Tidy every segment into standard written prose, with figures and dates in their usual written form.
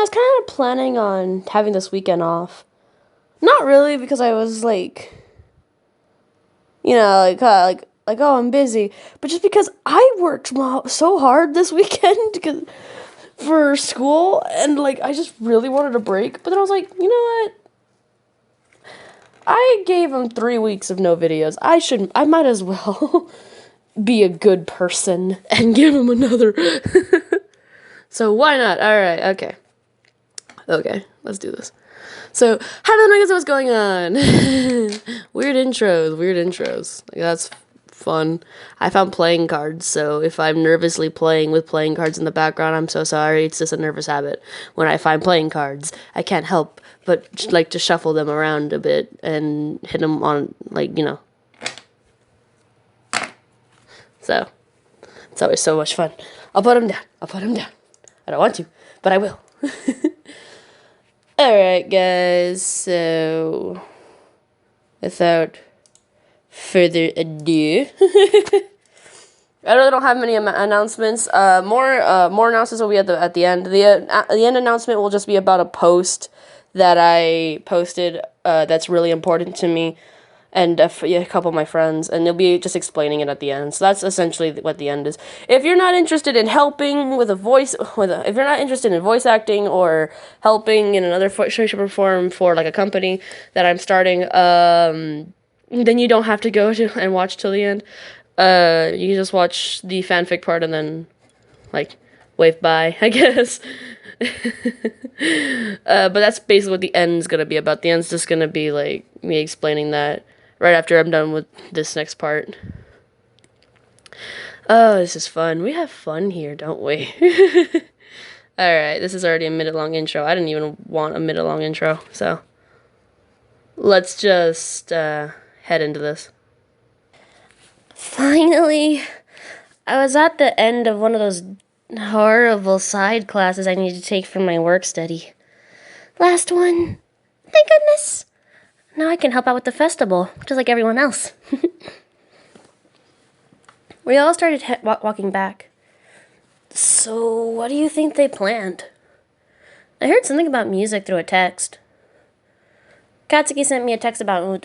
I was kind of planning on having this weekend off. Not really, because I was like, oh, I'm busy, but just because I worked so hard this weekend for school, and like I just really wanted a break. But then I was like, you know what? I gave him 3 weeks of no videos. I might as well be a good person and give him another. So why not? Alright, okay. Okay, let's do this. So, how do the niggas know what's going on? Weird intros. Like, that's fun. I found playing cards, so if I'm nervously playing with playing cards in the background, I'm so sorry. It's just a nervous habit. When I find playing cards, I can't help but like to shuffle them around a bit and hit them on, like, you know. So, it's always so much fun. I'll put them down. I don't want to, but I will. Alright, guys, so without further ado, I really don't have many announcements. More announcements will be at the end. The end announcement will just be about a post that I posted that's really important to me, and a couple of my friends, and they'll be just explaining it at the end. So that's essentially what the end is. If you're not interested in helping with if you're not interested in voice acting or helping in another shape or form for like a company that I'm starting, then you don't have to go and watch till the end. You can just watch the fanfic part and then like wave bye, I guess. But that's basically what the end's gonna be about. The end's just gonna be like me explaining that right after I'm done with this next part. Oh, this is fun. We have fun here, don't we? Alright, this is already a minute-long intro. I didn't even want a minute-long intro, so let's just head into this. Finally, I was at the end of one of those horrible side classes I need to take for my work study. Last one. Thank goodness. Now I can help out with the festival, just like everyone else. We all started walking back. So, what do you think they planned? I heard something about music through a text. Katsuki sent me a text about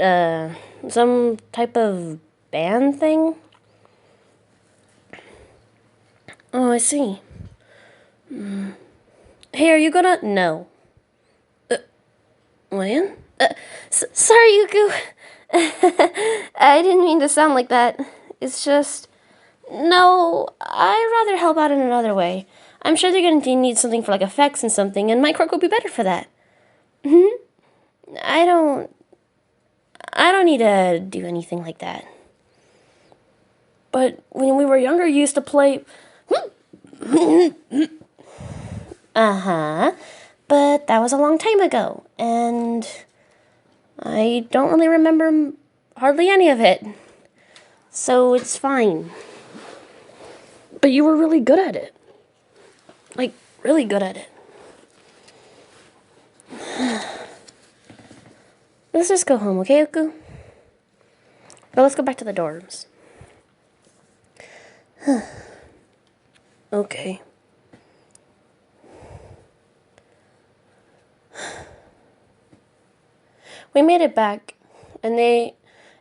some type of band thing. Oh, I see. Hey, are you gonna... No. When? Sorry, Yuku. I didn't mean to sound like that. It's just... No, I'd rather help out in another way. I'm sure they're going to need something for, like, effects and something, and my quirk will be better for that. I don't need to do anything like that. But when we were younger, you used to play... Uh-huh. But that was a long time ago, and I don't really remember hardly any of it. So it's fine. But you were really good at it. Like, really good at it. Let's just go home, okay, Uku? But let's go back to the dorms. Okay. We made it back, and they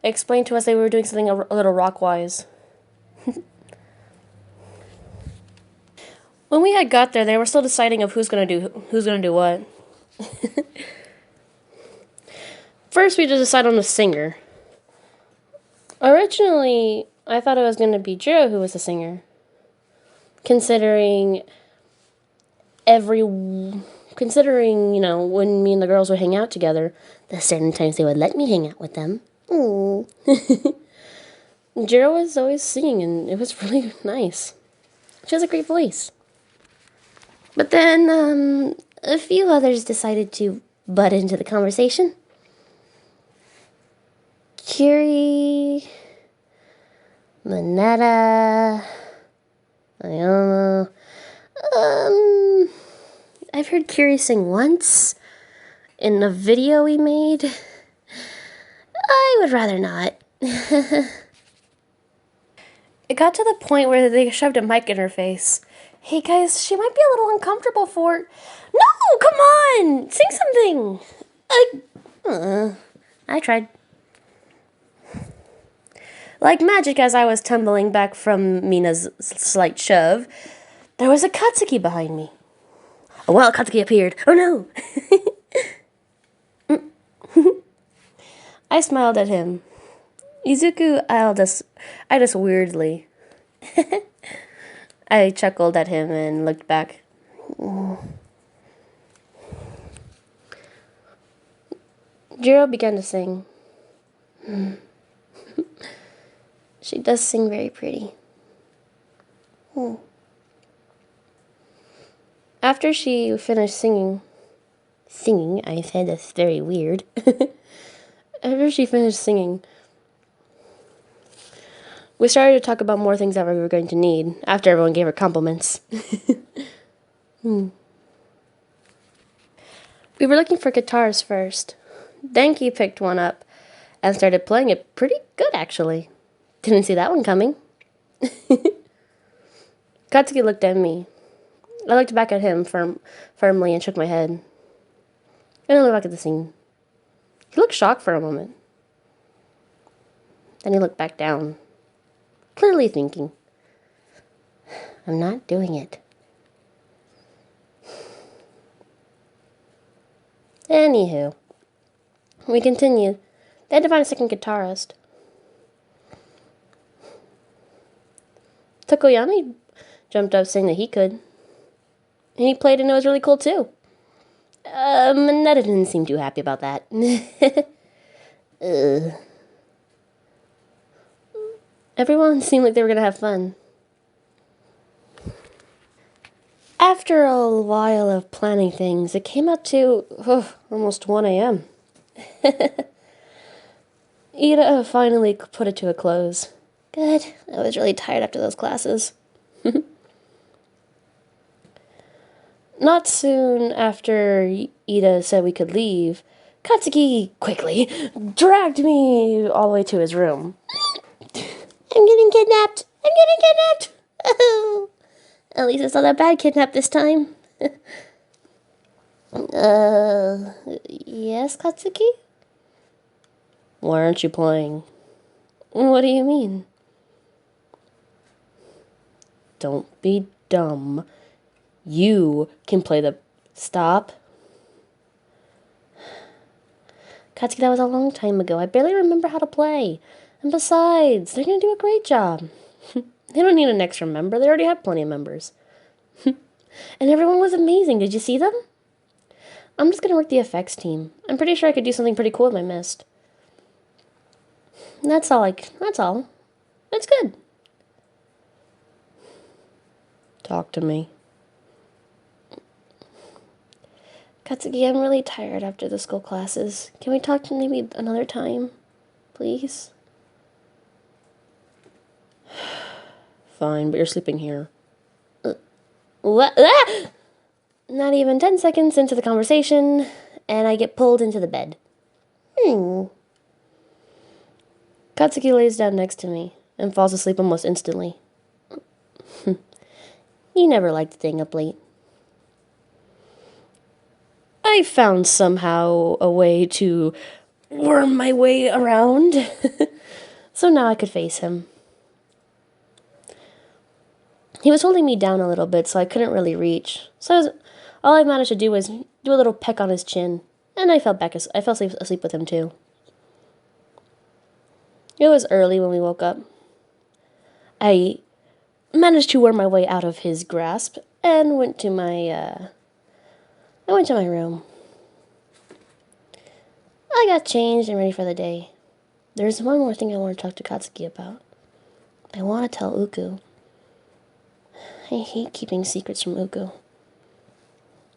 explained to us they were doing something a little rock-wise. When we had got there, they were still deciding of who's gonna do what. First, we just decided on a singer. Originally, I thought it was gonna be Jiro who was the singer, considering, you know, when me and the girls would hang out together, the certain times they would let me hang out with them. Ooh. Jiro was always singing, and it was really nice. She has a great voice. But then, a few others decided to butt into the conversation. Kiri, Mineta, Ayano. I've heard Kiri sing once in a video we made. I would rather not. It got to the point where they shoved a mic in her face, Hey guys, she might be a little uncomfortable for... No, come on! Sing something! I tried. Like magic, as I was tumbling back from Mina's slight shove, there was a katsuki behind me. A wild katsuki appeared. Oh no! I smiled at him. Izuku I just weirdly. I chuckled at him and looked back. Jiro began to sing. She does sing very pretty. After she finished singing, I said that's very weird. After she finished singing, we started to talk about more things that we were going to need after everyone gave her compliments. We were looking for guitars first. Denki picked one up and started playing it pretty good, actually. Didn't see that one coming. Katsuki looked at me. I looked back at him firmly and shook my head. And I looked back at the scene. He looked shocked for a moment. Then he looked back down, clearly thinking, I'm not doing it. Anywho, we continued. They had to find a second guitarist. Tokoyami jumped up saying that he could. And he played and it was really cool too. Mineta didn't seem too happy about that. Everyone seemed like they were going to have fun. After a while of planning things, it came out to almost 1 a.m. Ida finally put it to a close. Good. I was really tired after those classes. Not soon after Ida said we could leave, Katsuki quickly dragged me all the way to his room. I'm getting kidnapped! I'm getting kidnapped! Oh, at least it's not that bad kidnapped this time. Yes, Katsuki? Why aren't you playing? What do you mean? Don't be dumb. You can play the... Stop. Katsuki, that was a long time ago. I barely remember how to play. And besides, they're going to do a great job. They don't need an extra member. They already have plenty of members. And everyone was amazing. Did you see them? I'm just going to work the effects team. I'm pretty sure I could do something pretty cool with my mist. That's all. That's good. Talk to me. Katsuki, I'm really tired after the school classes. Can we talk to maybe another time? Please? Fine, but you're sleeping here. What? Ah! Not even 10 seconds into the conversation, and I get pulled into the bed. Katsuki lays down next to me and falls asleep almost instantly. You never liked staying up late. I found somehow a way to worm my way around, so now I could face him. He was holding me down a little bit, so I couldn't really reach. All I managed to do was do a little peck on his chin, and I fell asleep with him too. It was early when we woke up. I managed to worm my way out of his grasp and went to my room. I got changed and ready for the day. There's one more thing I want to talk to Katsuki about. I want to tell Uku. I hate keeping secrets from Uku.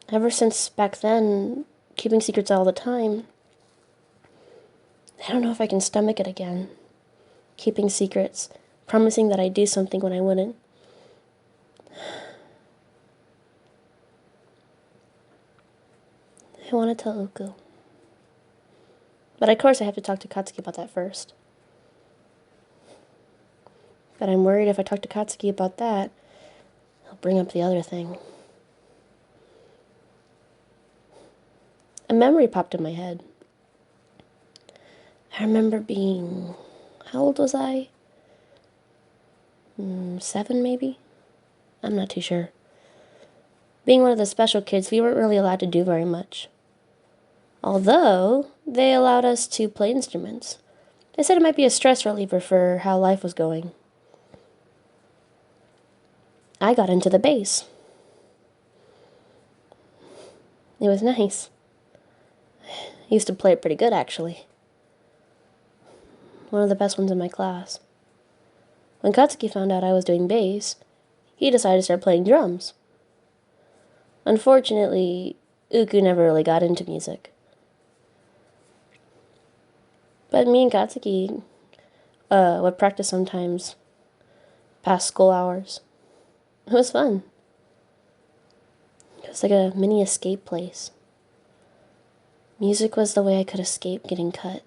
Ever since back then, keeping secrets all the time, I don't know if I can stomach it again. Keeping secrets, promising that I'd do something when I wouldn't. I want to tell Uku. But of course I have to talk to Katsuki about that first. But I'm worried if I talk to Katsuki about that, he'll bring up the other thing. A memory popped in my head. I remember being... How old was I? 7, maybe? I'm not too sure. Being one of the special kids, we weren't really allowed to do very much. Although, they allowed us to play instruments. They said it might be a stress reliever for how life was going. I got into the bass. It was nice. I used to play it pretty good, actually. One of the best ones in my class. When Katsuki found out I was doing bass, he decided to start playing drums. Unfortunately, Uku never really got into music. But me and Katsuki would practice sometimes past school hours. It was fun. It was like a mini escape place. Music was the way I could escape getting cut,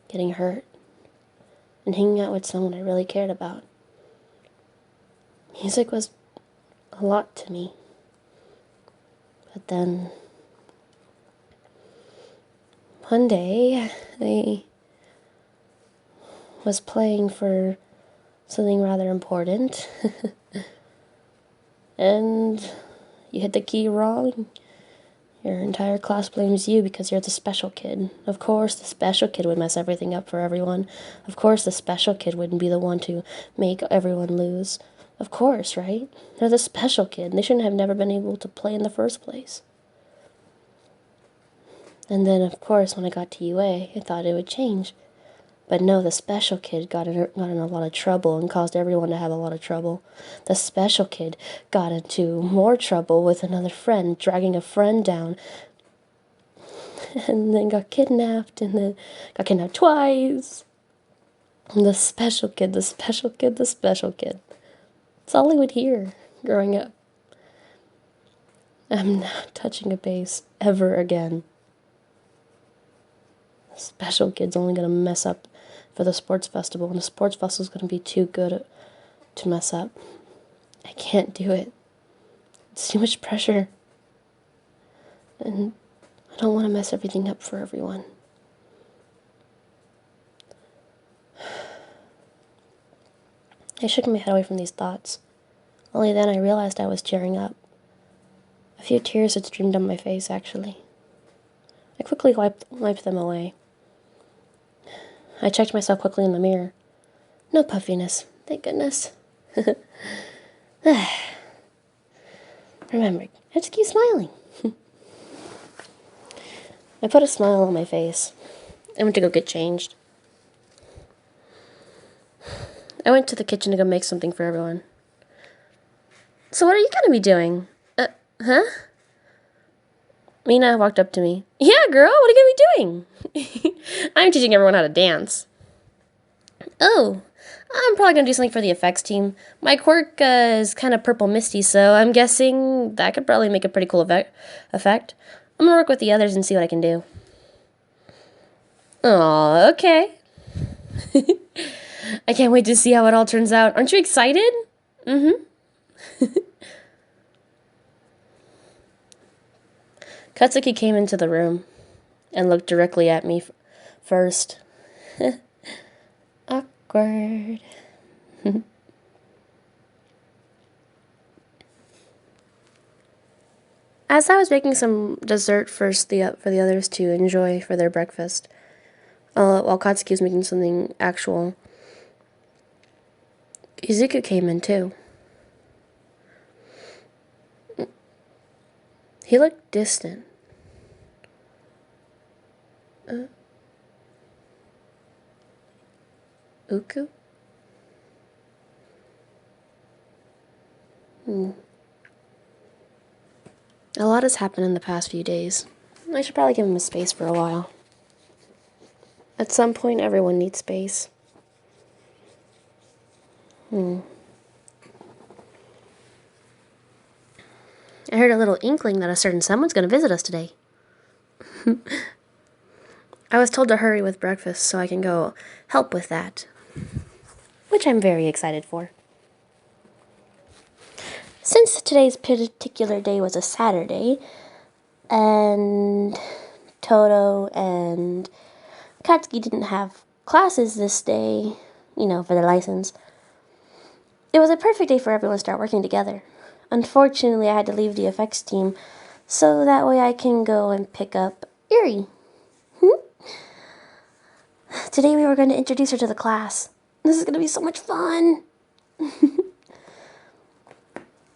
getting hurt, and hanging out with someone I really cared about. Music was a lot to me. But then, one day, I was playing for something rather important, and you hit the key wrong. Your entire class blames you because you're the special kid. Of course, the special kid would mess everything up for everyone. Of course, the special kid wouldn't be the one to make everyone lose. Of course, right? They're the special kid. They shouldn't have never been able to play in the first place. And then, of course, when I got to UA, I thought it would change. But no, the special kid got in a lot of trouble and caused everyone to have a lot of trouble. The special kid got into more trouble with another friend, dragging a friend down. And then got kidnapped, and then got kidnapped twice. And the special kid, the special kid, the special kid. That's all I would hear growing up. I'm not touching a bass ever again. The special kid's only going to mess up for the sports festival, and the sports festival's going to be too good to mess up. I can't do it. It's too much pressure. And I don't want to mess everything up for everyone. I shook my head away from these thoughts. Only then I realized I was tearing up. A few tears had streamed down my face, actually. I quickly wiped them away. I checked myself quickly in the mirror. No puffiness, thank goodness. Remember, I have to keep smiling. I put a smile on my face. I went to go get changed. I went to the kitchen to go make something for everyone. So what are you gonna be doing? Huh? Mina walked up to me. Yeah, girl, what are you gonna be doing? I'm teaching everyone how to dance. Oh, I'm probably gonna do something for the effects team. My quirk is kind of purple misty, so I'm guessing that could probably make a pretty cool effect. I'm gonna work with the others and see what I can do. Oh, okay. I can't wait to see how it all turns out. Aren't you excited? Mm-hmm. Katsuki came into the room and looked directly at me first. Awkward. As I was making some dessert for the others to enjoy for their breakfast, while Katsuki was making something actual, Izuku came in too. He looked distant. Uku? A lot has happened in the past few days. I should probably give him a space for a while. At some point, everyone needs space. I heard a little inkling that a certain someone's going to visit us today. I was told to hurry with breakfast so I can go help with that, which I'm very excited for. today's particular day was a Saturday, and Toto and Katsuki didn't have classes this day, for their license. It was a perfect day for everyone to start working together. Unfortunately, I had to leave the effects team, so that way I can go and pick up Uri. Today we were going to introduce her to the class. This is going to be so much fun.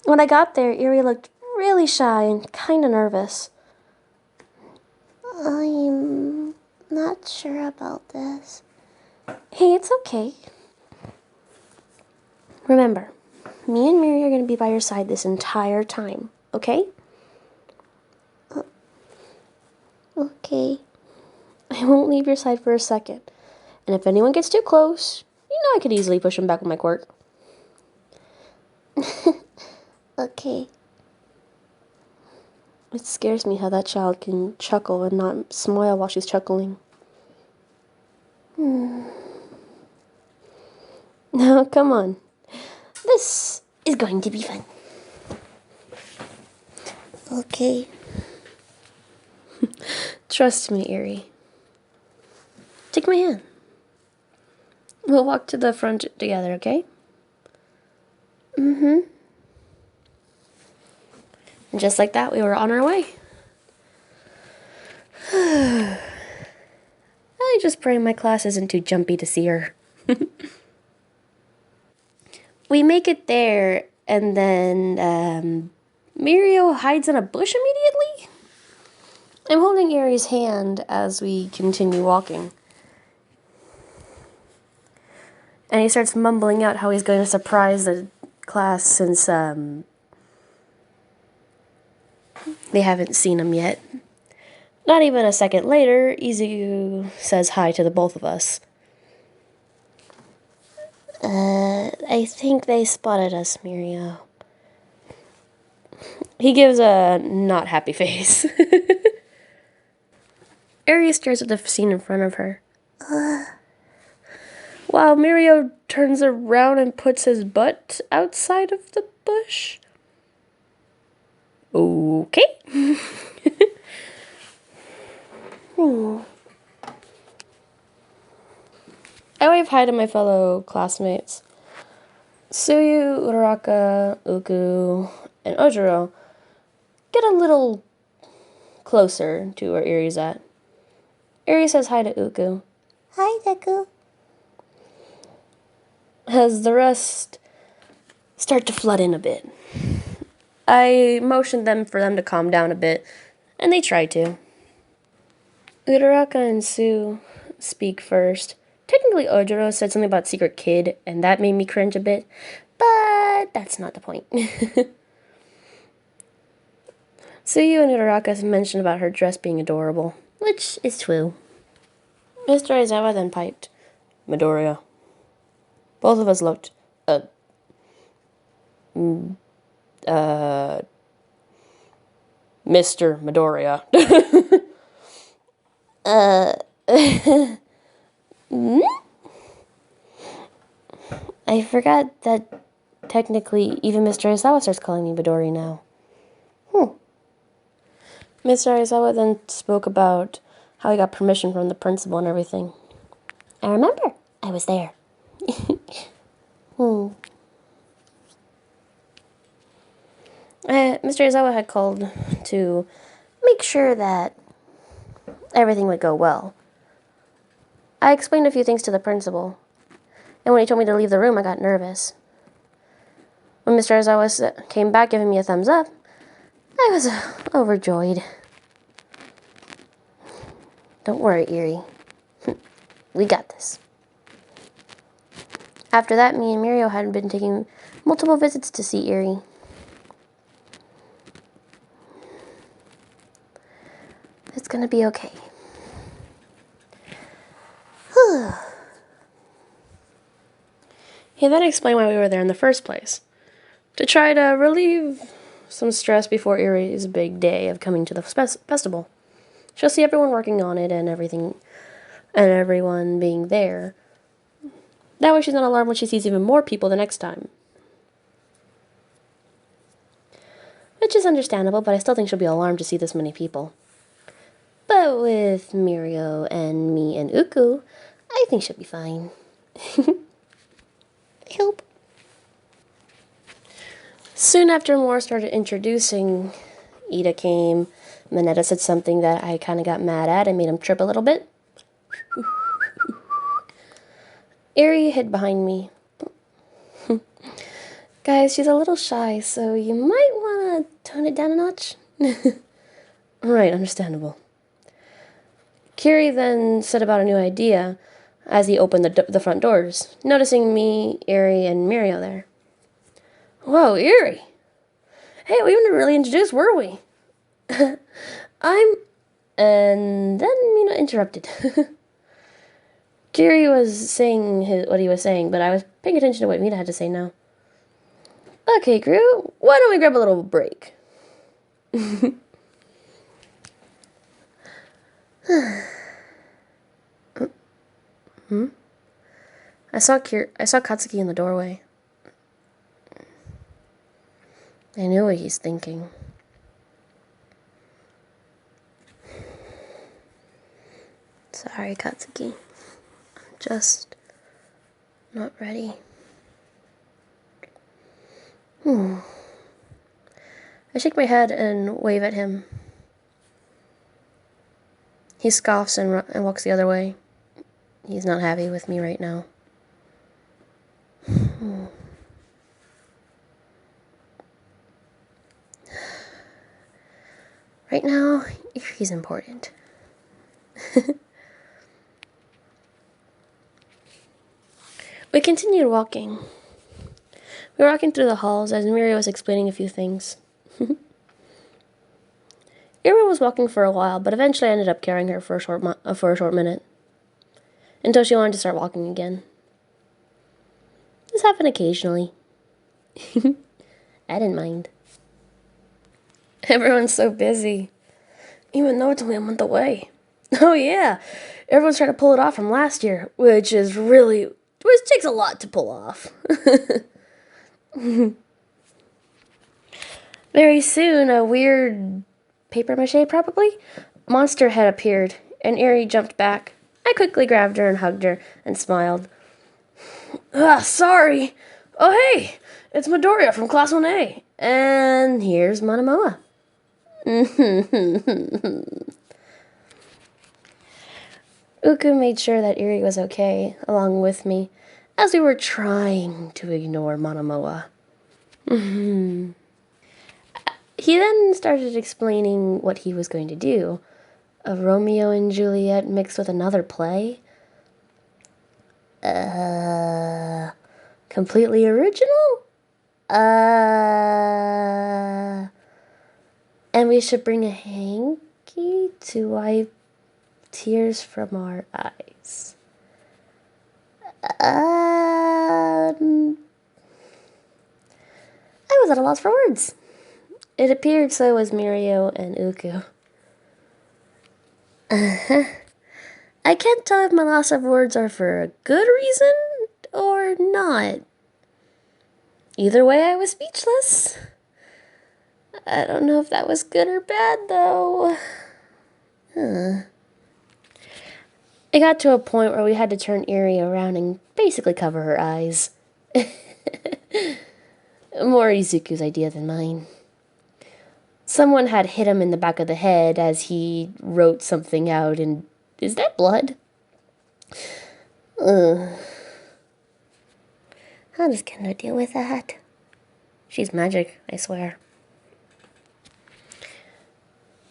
When I got there, Uri looked really shy and kind of nervous. I'm not sure about this. Hey, it's okay. Remember, me and Mary are going to be by your side this entire time, okay? Okay. I won't leave your side for a second. And if anyone gets too close, I could easily push them back with my quirk. Okay. It scares me how that child can chuckle and not smile while she's chuckling. Now, come on. This is going to be fun. Okay. Trust me, Uri. Take my hand. We'll walk to the front together, okay? And just like that, we were on our way. I just pray my class isn't too jumpy to see her. We make it there, and then Mirio hides in a bush immediately. I'm holding Uri's hand as we continue walking. And he starts mumbling out how he's going to surprise the class since they haven't seen him yet. Not even a second later, Izuku says hi to the both of us. I think they spotted us, Mirio. He gives a not happy face. Uri stares at the scene in front of her. While Mirio turns around and puts his butt outside of the bush. Okay. I wave hi to my fellow classmates. Suyu, Uraraka, Uku, and Ojiro get a little closer to where Uri's at. Uri says hi to Uku. Hi, Deku. As the rest start to flood in a bit. I motioned them for them to calm down a bit, and they try to. Uraraka and Sue speak first. Technically, Ojiro said something about secret kid, and that made me cringe a bit, but that's not the point. Suyu and Uraraka mentioned about her dress being adorable, which is true. Mr. Aizawa then piped, Midoriya. Both of us looked, Mr. Midoriya. I forgot that technically even Mr. Aizawa starts calling me Midori now. Mr. Aizawa then spoke about how he got permission from the principal and everything. I remember. I was there. Mr. Aizawa had called to make sure that everything would go well. I explained a few things to the principal, and when he told me to leave the room, I got nervous. When Mr. Aizawa came back giving me a thumbs up, I was overjoyed. Don't worry, Uri. We got this. After that, me and Mirio had been taking multiple visits to see Uri. It's gonna be okay. He then explained why we were there in the first place. To try to relieve some stress before Uri's big day of coming to the festival. She'll see everyone working on it and everything, and everyone being there. That way she's not alarmed when she sees even more people the next time. which is understandable, but I still think she'll be alarmed to see this many people. But with Mirio and me and Uku, I think she'll be fine. I hope. Soon after Moore started introducing, Ida came. Mineta said something that I kind of got mad at and made him trip a little bit. Eri hid behind me. Guys, she's a little shy, so you might want to tone it down a notch. Right, understandable. Kiri then said about a new idea as he opened the front doors, noticing me, Eri, and Mirio there. Whoa, Eri! Hey, we haven't really introduced, were we? And then Mina interrupted. Kiri was saying what he was saying, but I was paying attention to what Mina had to say now. Okay, crew, why don't we grab a little break? I saw Katsuki in the doorway. I knew what he's thinking. Sorry, Katsuki. I'm just not ready. I shake my head and wave at him. He scoffs and walks the other way. He's not happy with me right now. Right now, he's important. We continued walking. We were walking through the halls as Mirio was explaining a few things. Uriel was walking for a while, but eventually I ended up carrying her for a short minute. Until she wanted to start walking again. This happened occasionally. I didn't mind. Everyone's so busy. Even though it's only a month away. Oh yeah, everyone's trying to pull it off from last year, which takes a lot to pull off. Very soon, a weird papier-mâché probably monster head appeared, and Eri jumped back. I quickly grabbed her and hugged her and smiled. Sorry. Oh hey, it's Midoriya from Class 1A, and here's Manamoa. Uku made sure that Eri was okay, along with me, as we were trying to ignore Manamoa. He then started explaining what he was going to do. A Romeo and Juliet mixed with another play? Completely original? And we should bring a hanky to wipe tears from our eyes. I was at a loss for words. It appeared so was Mirio and Uku. I can't tell if my loss of words are for a good reason or not. Either way, I was speechless. I don't know if that was good or bad, though. It got to a point where we had to turn Eri around and basically cover her eyes. More Izuku's idea than mine. Someone had hit him in the back of the head as he wrote something out, and is that blood? How does Kendo deal with that? She's magic, I swear.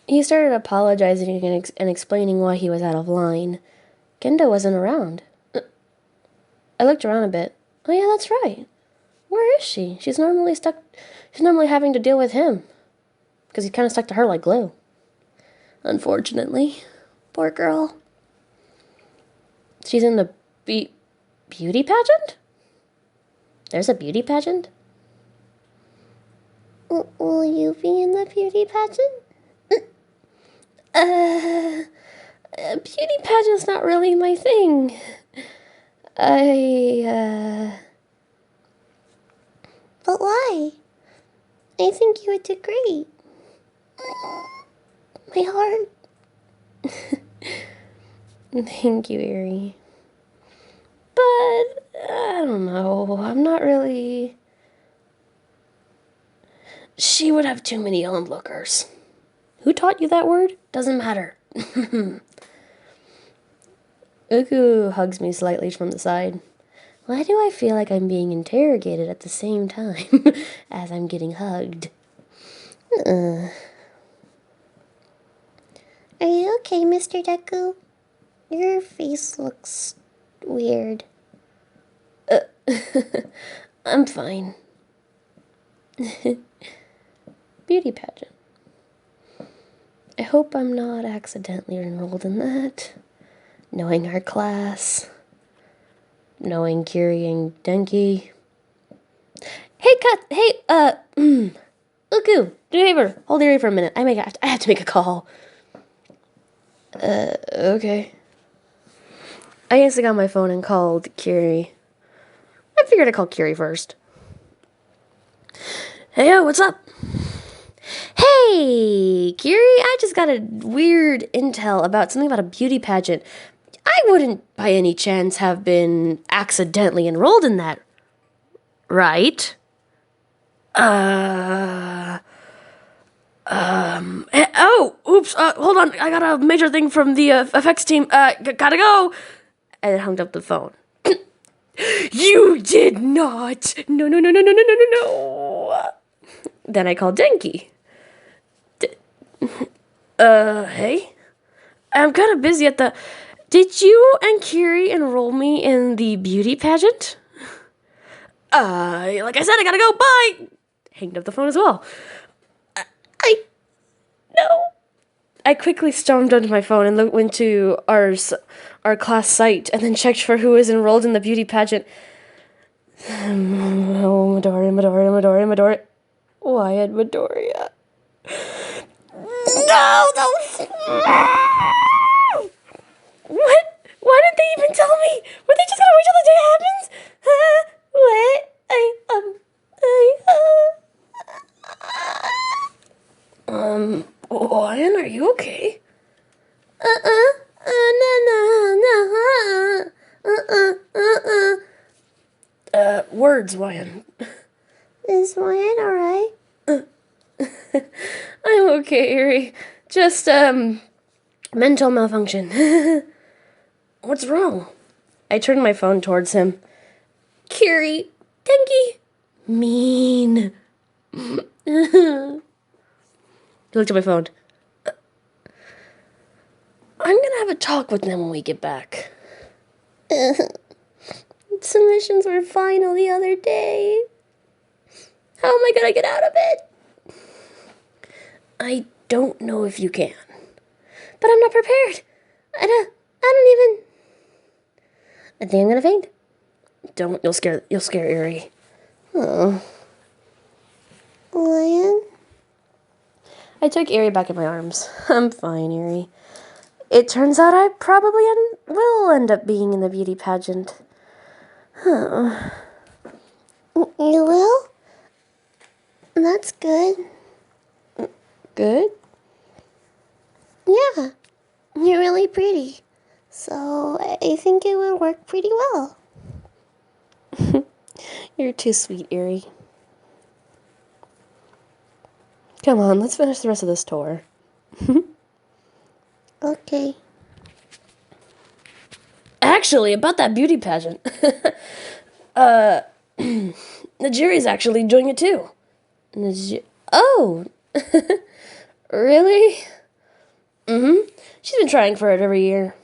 He started apologizing and explaining why he was out of line. Kendo wasn't around. I looked around a bit. Oh yeah, that's right. Where is she? She's normally having to deal with him. Because he kind of stuck to her like glue. Unfortunately. Poor girl. She's in the beauty pageant? There's a beauty pageant? Will you be in the beauty pageant? Beauty pageant's not really my thing. But why? I think you did great. My heart. Thank you, Uri. But, I don't know. I'm not really... She would have too many onlookers. Who taught you that word? Doesn't matter. Uku hugs me slightly from the side. Why do I feel like I'm being interrogated at the same time as I'm getting hugged? Are you okay, Mr. Deku? Your face looks weird. I'm fine. Beauty pageant. I hope I'm not accidentally enrolled in that. Knowing our class. Knowing Kiri and Denki. Uku, do me a favor. Hold your ear for a minute. I have to make a call. Okay. I instantly got my phone and called Kiri. I figured I'd call Kiri first. Hey, what's up? Hey, Kiri, I just got a weird intel about something about a beauty pageant. I wouldn't, by any chance, have been accidentally enrolled in that, right? Oops, hold on, I got a major thing from the effects team, gotta go! And I hung up the phone. You did not! No. Then I called Denki. Hey? I'm kind of busy at the... Did you and Kiri enroll me in the beauty pageant? Like I said, I gotta go, bye! Hanged up the phone as well. No. I quickly stormed onto my phone and went to our class site and then checked for who was enrolled in the beauty pageant. Oh, Midori. Wyatt Midoriya. No, don't. What? Why didn't they even tell me? Were they just gonna wait till the day happens? What? Ryan, are you okay? No. Words, Ryan. Is Ryan alright? I'm okay, Uri. Just, mental malfunction. What's wrong? I turned my phone towards him. Kiri, Denki, mean. He looked at my phone. I'm gonna have a talk with them when we get back. Submissions were final the other day. How am I gonna get out of it? I don't know if you can. But I'm not prepared. I don't even... I think I'm gonna faint. Don't, you'll scare Uri. Oh. Lion? I took Uri back in my arms. I'm fine, Uri. It turns out I probably will end up being in the beauty pageant. Huh. You will? That's good. Good? Yeah. You're really pretty. So I think it would work pretty well. You're too sweet, Uri. Come on, let's finish the rest of this tour. Okay. Actually, about that beauty pageant. Najiri's actually doing it too. Oh! Really? Mm-hmm. She's been trying for it every year.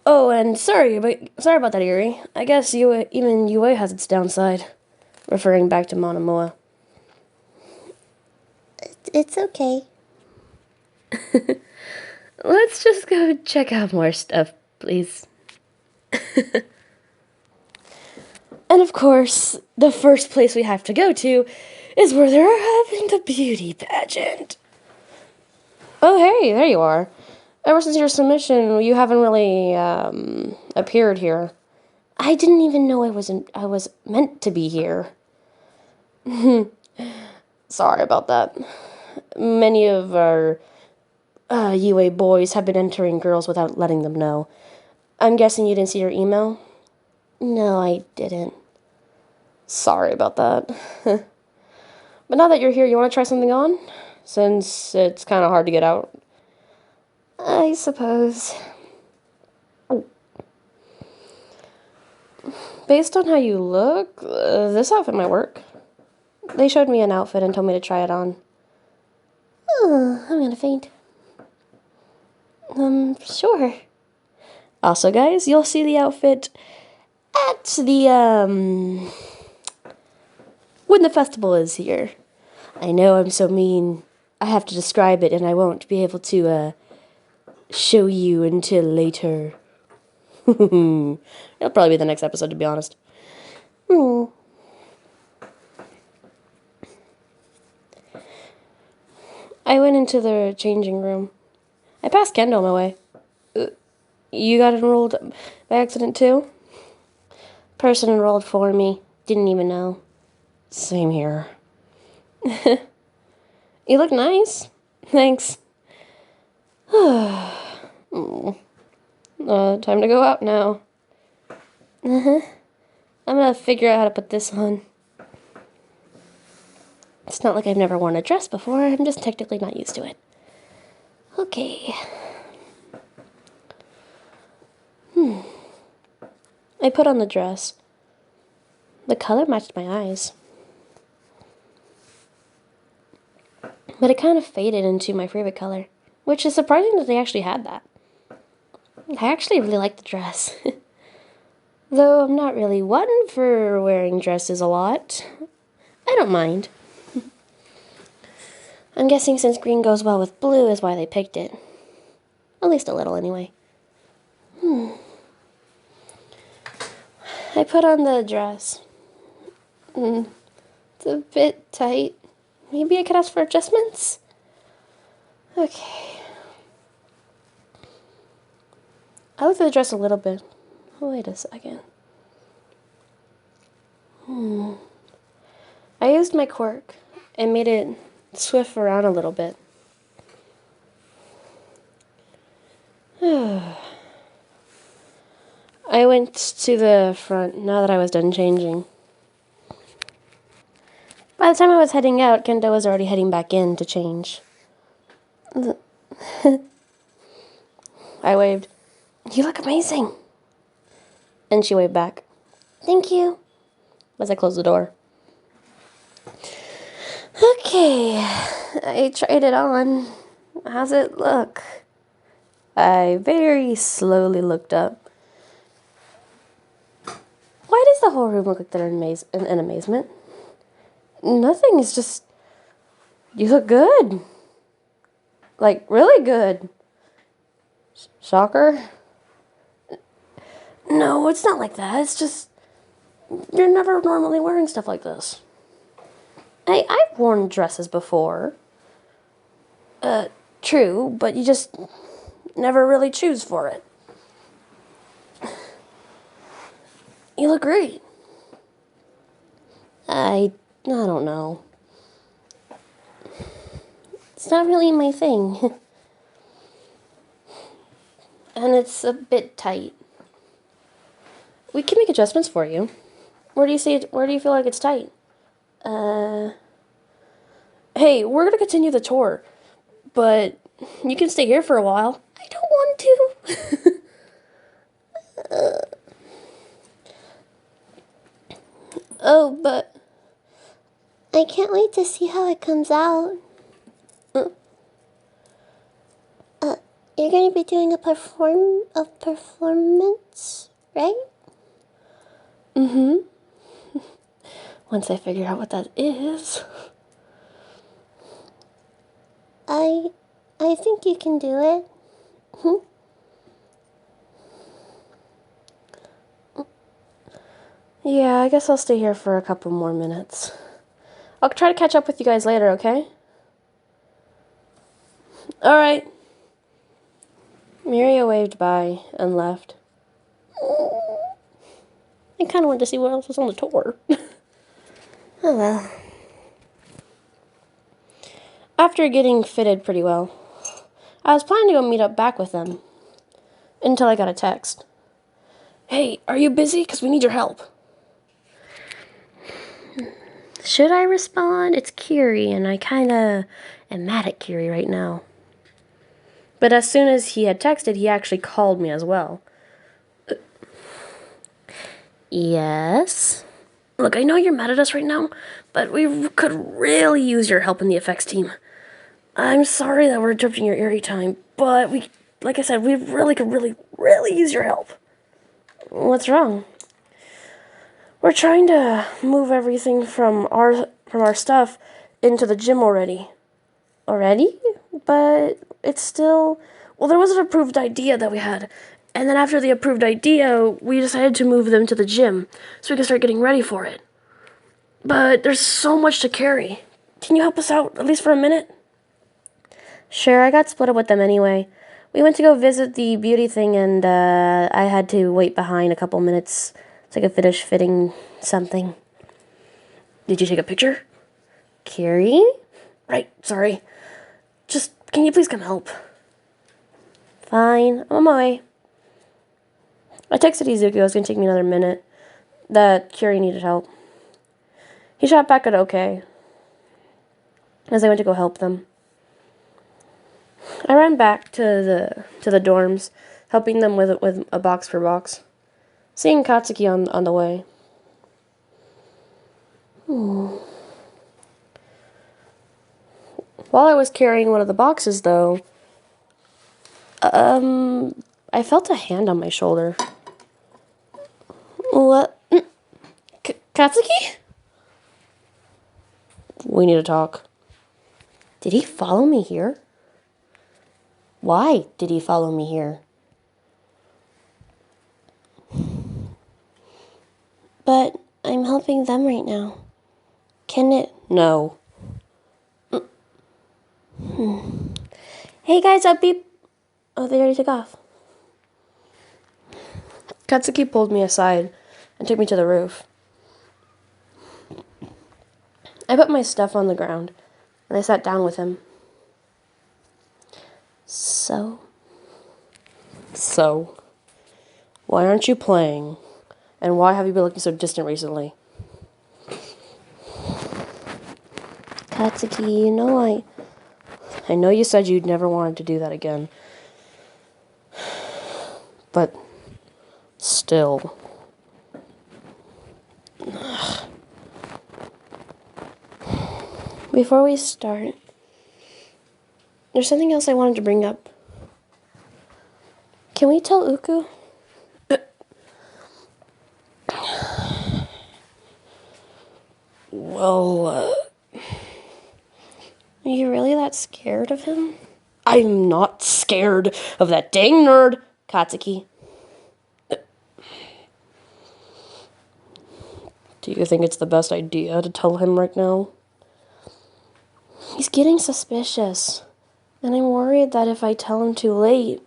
Oh, and sorry about that, Uri. I guess even UA has its downside. Referring back to Monomoa. It's okay. Let's just go check out more stuff, please. And of course, the first place we have to go to is where they're having the beauty pageant. Oh, hey, there you are. Ever since your submission, you haven't really, appeared here. I didn't even know I was meant to be here. Sorry about that. Many of our UA boys have been entering girls without letting them know. I'm guessing you didn't see your email? No, I didn't. Sorry about that. But now that you're here, you want to try something on? Since it's kind of hard to get out. I suppose. Based on how you look, this outfit might work. They showed me an outfit and told me to try it on. Oh, I'm gonna faint. Sure. Also, guys, you'll see the outfit at the, when the festival is here. I know I'm so mean. I have to describe it and I won't be able to, show you until later. It'll probably be the next episode, to be honest. I went into the changing room. I passed Kendo on my way. You got enrolled by accident too? Person enrolled for me. Didn't even know. Same here. You look nice. Thanks. Time to go out now. I'm gonna figure out how to put this on. It's not like I've never worn a dress before. I'm just technically not used to it. Okay. I put on the dress. The color matched my eyes. But it kind of faded into my favorite color, which is surprising that they actually had that. I actually really like the dress. Though I'm not really one for wearing dresses a lot. I don't mind. I'm guessing since green goes well with blue is why they picked it. At least a little, anyway. I put on the dress. It's a bit tight. Maybe I could ask for adjustments? Okay. I looked at the dress a little bit. Oh, wait a second. I used my quirk and made it swift around a little bit. I went to the front now that I was done changing. By the time I was heading out, Kendo was already heading back in to change. I waved. You look amazing. And she waved back. Thank you. As I closed the door. Okay. I tried it on. How's it look? I very slowly looked up. Why does the whole room look like they're in amazement? Nothing, it's just... You look good. Like, really good. Shocker? No, it's not like that. It's just... You're never normally wearing stuff like this. I've worn dresses before. True, but you just never really choose for it. You look great. I don't know. It's not really my thing. And it's a bit tight. We can make adjustments for you. Where do you feel like it's tight? Hey, we're gonna continue the tour, but you can stay here for a while. I don't want to. Oh, but I can't wait to see how it comes out. You're gonna be doing a performance, right? Once I figure out what that is. I think you can do it. Yeah, I guess I'll stay here for a couple more minutes. I'll try to catch up with you guys later, okay? Alright. Miria waved bye and left. I kind of wanted to see what else was on the tour. Oh well. After getting fitted pretty well, I was planning to go meet up back with them until I got a text. Hey, are you busy? Because we need your help. Should I respond? It's Kiri, and I kind of am mad at Kiri right now. But as soon as he had texted, he actually called me as well. Yes? Look, I know you're mad at us right now, but we could really use your help in the effects team. I'm sorry that we're interrupting your eerie time, but like I said, we really could really use your help. What's wrong? We're trying to move everything from our stuff into the gym already. Already? But it's still... Well, there was an approved idea that we had. And then after the approved idea, we decided to move them to the gym so we could start getting ready for it. But there's so much to carry. Can you help us out, at least for a minute? Sure, I got split up with them anyway. We went to go visit the beauty thing, and I had to wait behind a couple minutes so I could finish fitting something. Did you take a picture? Kiri? Right, sorry. Just, can you please come help? Fine, I'm on my way. I texted Izuku it was going to take me another minute, that Kiri needed help. He shot back at okay, as I went to go help them. I ran back to the dorms, helping them with a box for box. Seeing Katsuki on the way. While I was carrying one of the boxes, though, I felt a hand on my shoulder. What? Katsuki? We need to talk. Did he follow me here? Why did he follow me here? But I'm helping them right now. Can it? No. Hey guys, up beep. Oh, they already took off. Katsuki pulled me aside and took me to the roof. I put my stuff on the ground and I sat down with him. So, why aren't you playing? And why have you been looking so distant recently? Katsuki, you know I know you said you'd never wanted to do that again. But still. Before we start, there's something else I wanted to bring up. Can we tell Uku? Well, are you really that scared of him? I'm not scared of that dang nerd, Katsuki. Do you think it's the best idea to tell him right now? He's getting suspicious, and I'm worried that if I tell him too late,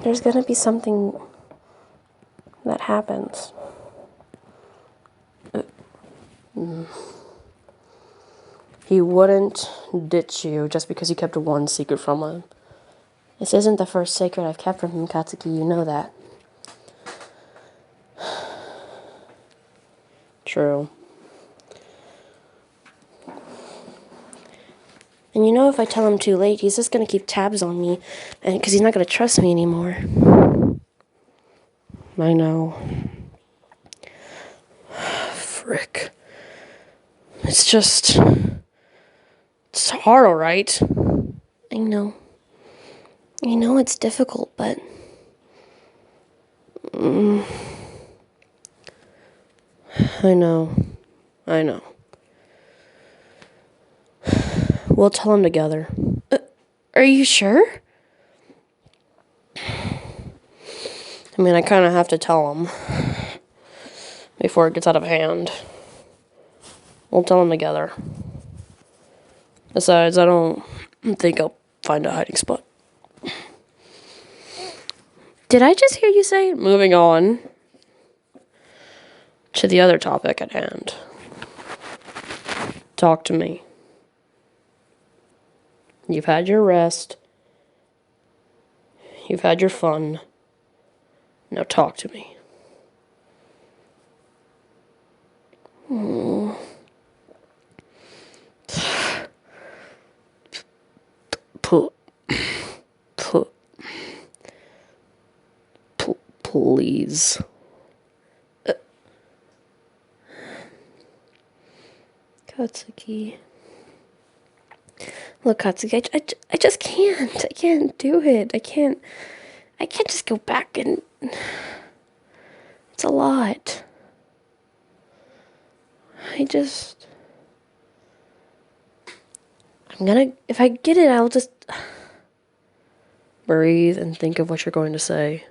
there's gonna be something that happens. He wouldn't ditch you just because you kept one secret from him. This isn't the first secret I've kept from him, Katsuki, you know that. True. And you know if I tell him too late, he's just going to keep tabs on me, and because he's not going to trust me anymore. I know. Frick. It's hard, alright? I know. I know it's difficult, but... I know. We'll tell him together. Are you sure? I mean, I kind of have to tell him before it gets out of hand. We'll tell him together. Besides, I don't think I'll find a hiding spot. Did I just hear you say, moving on to the other topic at hand? Talk to me. You've had your rest. You've had your fun. Now talk to me. Please. Katsuki. Look, Katsuki, I just can't. I can't do it. I can't just go back and... It's a lot. If I get it, I'll just... Breathe and think of what you're going to say.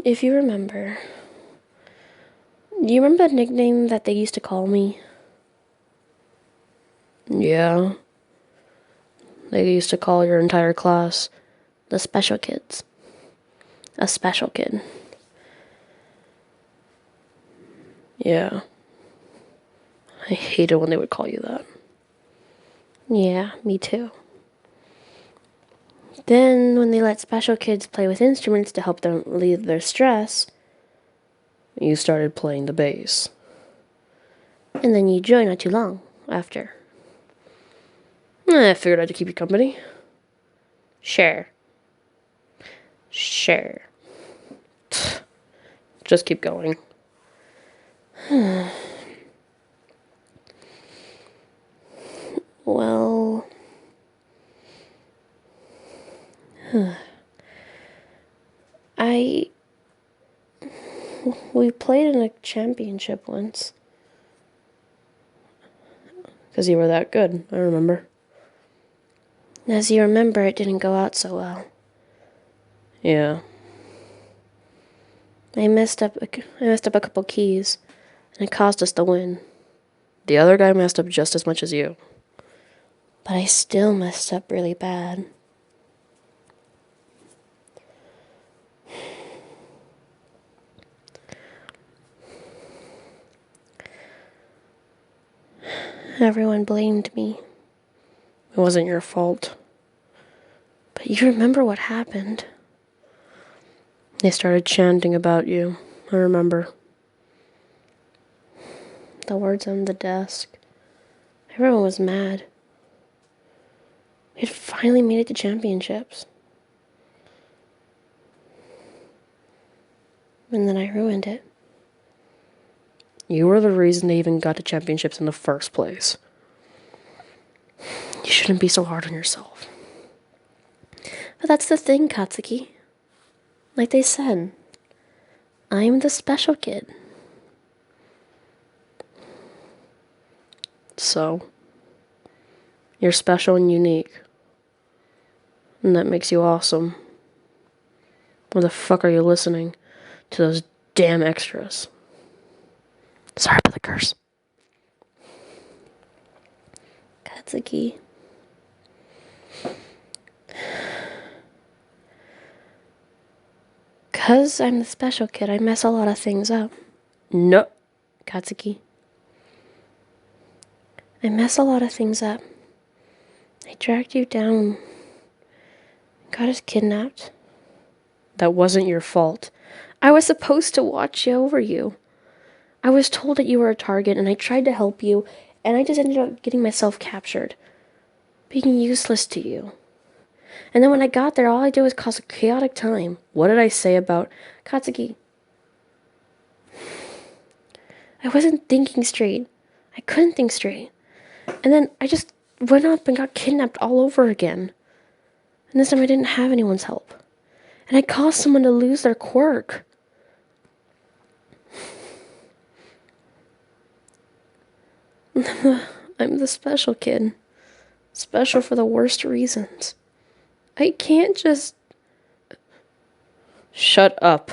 If you remember... Do you remember the nickname that they used to call me? Yeah. They used to call your entire class the special kids. A special kid. Yeah. I hated when they would call you that. Yeah, me too. Then, when they let special kids play with instruments to help them relieve their stress, you started playing the bass. And then you joined not too long after. I figured I'd keep you company. Sure. Just keep going. Well... We played in a championship once. Because you were that good, I remember. As you remember, it didn't go out so well. Yeah. I messed up a couple keys, and it caused us to win. The other guy messed up just as much as you. But I still messed up really bad. Everyone blamed me. It wasn't your fault. But you remember what happened. They started chanting about you. I remember. The words on the desk. Everyone was mad. We had finally made it to championships. And then I ruined it. You were the reason they even got to championships in the first place. You shouldn't be so hard on yourself. But that's the thing, Katsuki. Like they said, I'm the special kid. So, you're special and unique. And that makes you awesome. Why the fuck are you listening to those damn extras? Sorry about the curse. Katsuki. Because I'm the special kid, I mess a lot of things up. No, Katsuki. I mess a lot of things up. I dragged you down. Got us kidnapped. That wasn't your fault. I was supposed to watch over you. I was told that you were a target, and I tried to help you, and I just ended up getting myself captured. Being useless to you. And then when I got there, all I did was cause a chaotic time. What did I say about Katsuki? I wasn't thinking straight. I couldn't think straight. And then I just went up and got kidnapped all over again. And this time I didn't have anyone's help. And I caused someone to lose their quirk. I'm the special kid. Special for the worst reasons. I can't just... Shut up.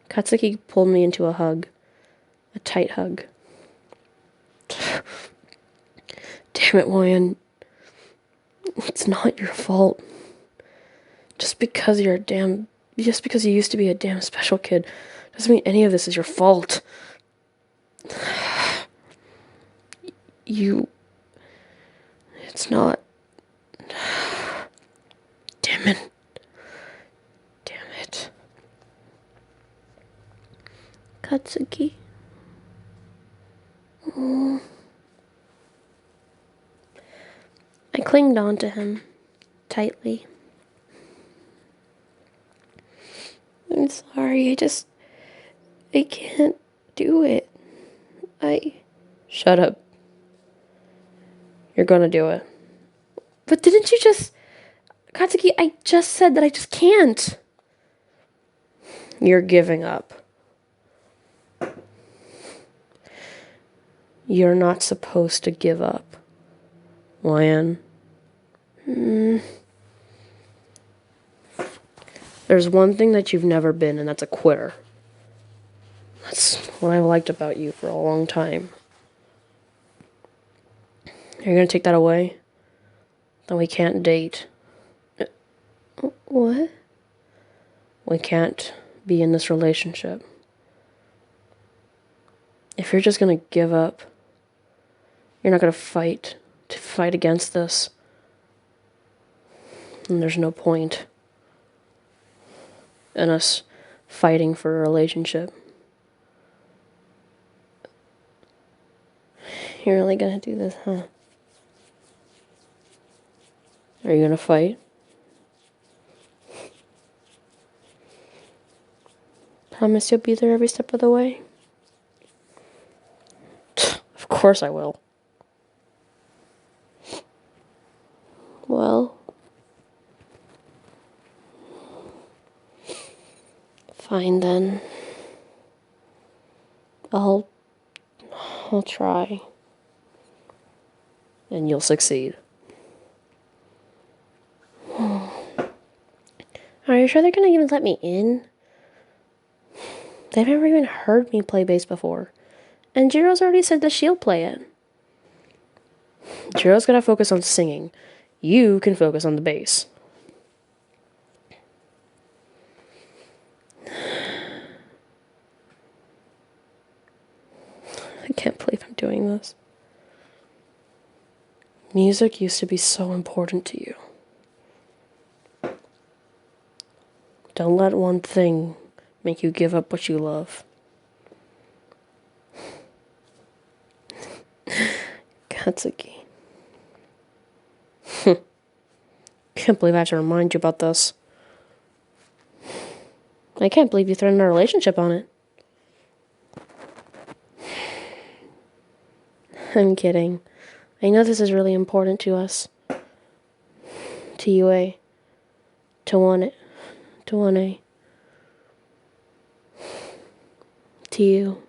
Katsuki pulled me into a hug. A tight hug. Damn it, Ryan. It's not your fault. Just because you used to be a damn special kid, doesn't mean any of this is your fault. It's not. Damn it. Damn it. Katsuki. Oh. I clinged on to him tightly. I'm sorry, I can't do it. Shut up. You're gonna do it. But didn't you just... Katsuki, I just said that I just can't. You're giving up. You're not supposed to give up. Lion. There's one thing that you've never been, and that's a quitter. That's what I've liked about you for a long time. You're gonna take that away? Then we can't date. What? We can't be in this relationship. If you're just gonna give up, you're not gonna fight against this, and there's no point in us fighting for a relationship. You're really gonna do this, huh? Are you gonna fight? Promise you'll be there every step of the way? Of course I will. Well, fine then. I'll try. And you'll succeed. Are you sure they're gonna even let me in? They've never even heard me play bass before. And Jiro's already said that she'll play it. Jiro's gotta focus on singing. You can focus on the bass. I can't believe I'm doing this. Music used to be so important to you. Don't let one thing make you give up what you love. Katsuki. Can't believe I have to remind you about this. I can't believe you threatened our relationship on it. I'm kidding. I know this is really important to us. To UA. To 1A. To you.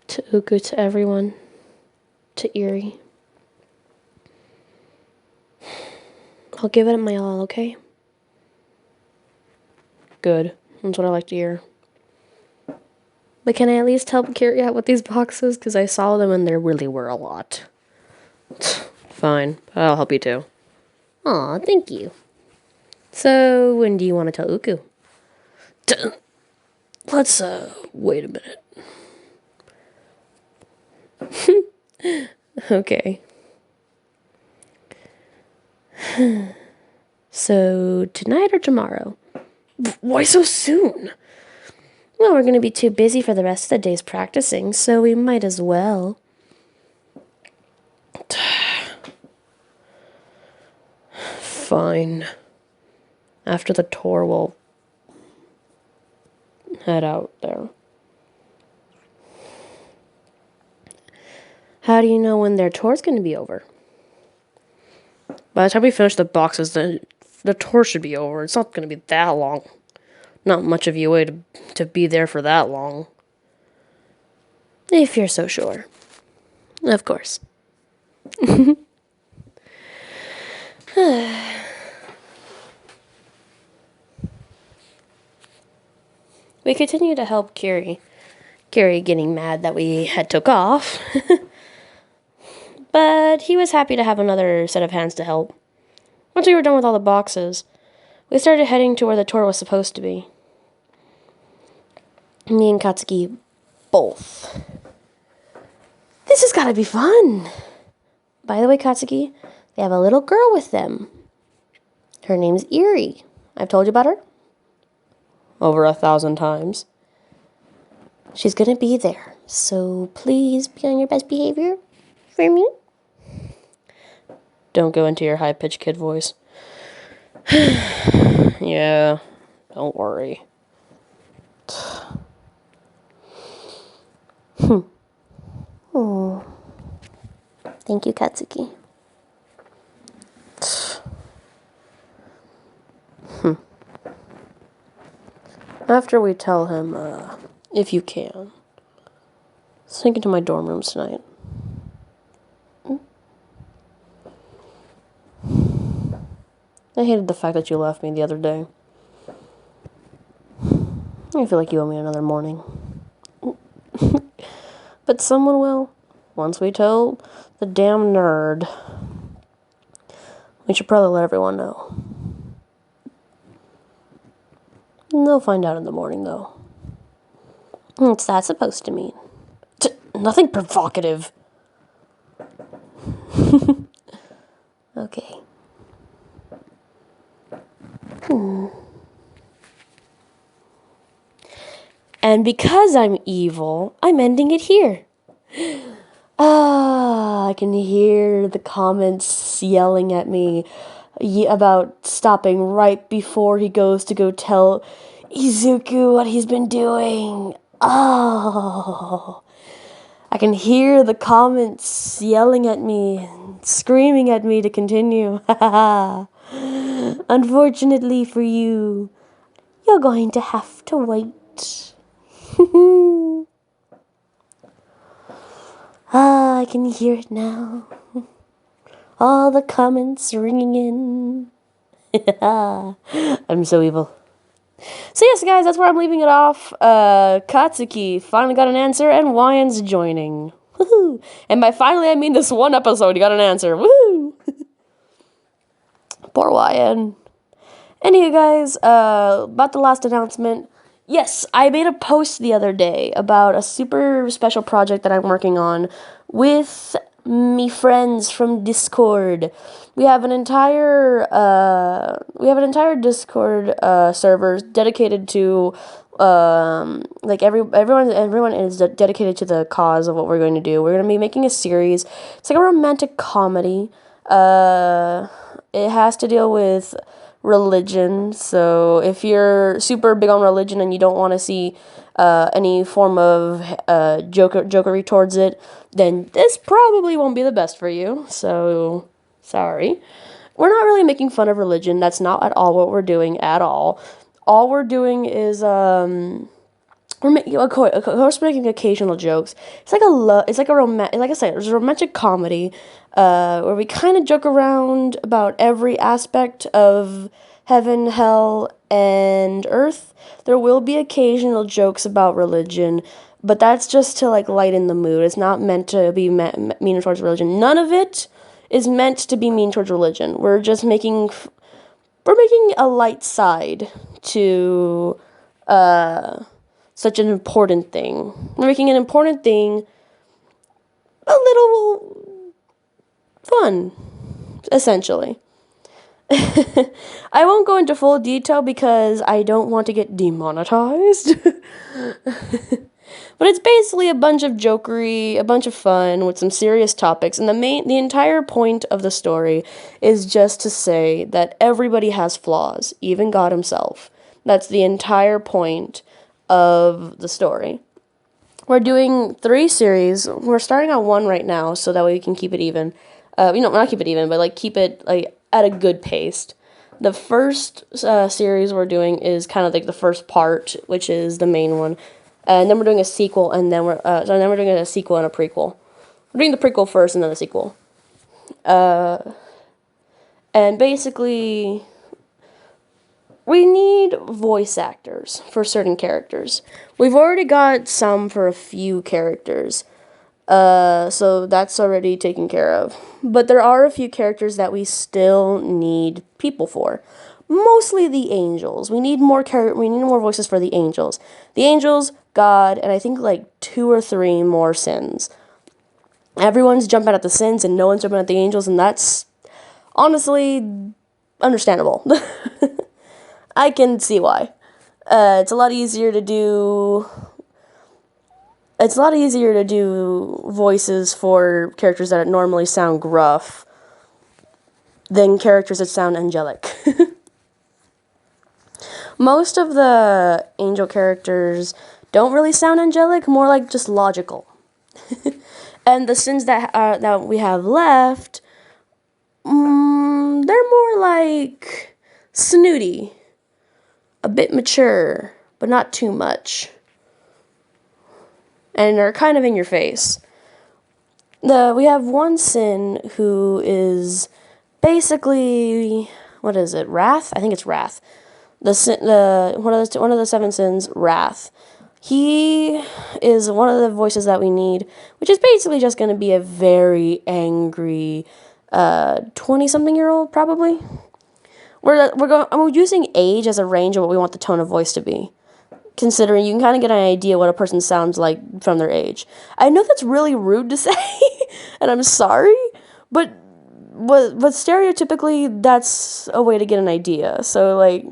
To Uku, to everyone. To Uri. I'll give it my all, okay? Good. That's what I like to hear. But can I at least help carry out with these boxes? Because I saw them and there really were a lot. Fine. I'll help you too. Aw, thank you. So, when do you want to tell Uku? Let's, wait a minute. Okay. So, tonight or tomorrow? Why so soon? Well, we're going to be too busy for the rest of the days practicing, so we might as well. Fine. After the tour, we'll head out there. How do you know when their tour's going to be over? By the time we finish the boxes, the tour should be over. It's not going to be that long. Not much of you way to be there for that long. If you're so sure. Of course. We continue to help Kiri getting mad that we had took off. But he was happy to have another set of hands to help. Once we were done with all the boxes, we started heading to where the tour was supposed to be. Me and Katsuki both. This has got to be fun. By the way, Katsuki, they have a little girl with them. Her name's Uriel. I've told you about her? Over 1,000 times. She's going to be there. So please be on your best behavior for me. Don't go into your high-pitched kid voice. Yeah, don't worry. Oh. Thank you, Katsuki. After we tell him, if you can, sneak into my dorm rooms tonight. I hated the fact that you left me the other day. I feel like you owe me another morning. But someone will, once we tell the damn nerd. We should probably let everyone know. They'll find out in the morning, though. What's that supposed to mean? Nothing provocative. Okay. And because I'm evil, I'm ending it here. I can hear the comments yelling at me about stopping right before he goes to go tell Izuku what he's been doing. Oh, I can hear the comments yelling at me, screaming at me to continue. Unfortunately for you, you're going to have to wait. I can hear it now. All the comments ringing in. I'm so evil. So yes, guys, that's where I'm leaving it off. Katsuki finally got an answer, and Wyan's joining. Woohoo! And by finally, I mean this one episode, he got an answer. Woohoo! Poor Wyan. Anyway, guys, about the last announcement. Yes, I made a post the other day about a super special project that I'm working on with me friends from Discord. We have an entire Discord server dedicated to everyone is dedicated to the cause of what we're going to do. We're going to be making a series. It's like a romantic comedy. It has to deal with religion, so if you're super big on religion and you don't want to see any form of jokery towards it, then this probably won't be the best for you, so sorry. We're not really making fun of religion. That's not at all what we're doing at all. All we're doing is of course, making occasional jokes. It's like like I said, it's a romantic comedy, where we kind of joke around about every aspect of heaven, hell, and earth. There will be occasional jokes about religion, but that's just to like lighten the mood. It's not meant to be mean towards religion. None of it is meant to be mean towards religion. We're just making a light side to such an important thing. We're making an important thing a little fun, essentially. I won't go into full detail because I don't want to get demonetized. But it's basically a bunch of jokery, a bunch of fun with some serious topics, and the entire point of the story is just to say that everybody has flaws, even God himself. That's the entire point of the story. We're doing 3 series. We're starting on 1 right now, so that way we can keep it even. Not keep it even, but like keep it like at a good pace. The first series we're doing is kind of like the first part, which is the main one, and then we're doing a sequel, and then we're doing a sequel and a prequel. We're doing the prequel first, and then the sequel. And basically, we need voice actors for certain characters. We've already got some for a few characters. So that's already taken care of. But there are a few characters that we still need people for. Mostly the angels. We need more voices for the angels. The angels, God, and I think like 2 or 3 more sins. Everyone's jumping at the sins and no one's jumping at the angels, and that's honestly understandable. I can see why. It's a lot easier to do voices for characters that normally sound gruff than characters that sound angelic. Most of the angel characters don't really sound angelic, more like just logical. And the sins that we have left, they're more like snooty, a bit mature, but not too much. And they're kind of in your face. We have one sin who is basically, what is it? Wrath? I think it's Wrath. One of the 7 sins, Wrath. He is one of the voices that we need, which is basically just going to be a very angry 20-something-year-old, probably. I'm using age as a range of what we want the tone of voice to be, considering you can kind of get an idea what a person sounds like from their age. I know that's really rude to say, and I'm sorry, but stereotypically, that's a way to get an idea. So, like,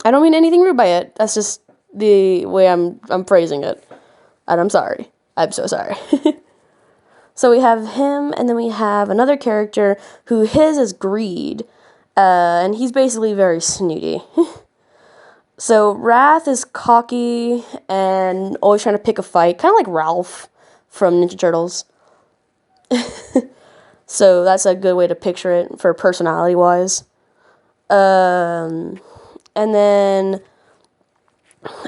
I don't mean anything rude by it. That's just the way I'm phrasing it. And I'm sorry. I'm so sorry. So we have him, and then we have another character who his is Greed. And he's basically very snooty. So Wrath is cocky and always trying to pick a fight. Kind of like Ralph from Ninja Turtles. So that's a good way to picture it for personality-wise. And then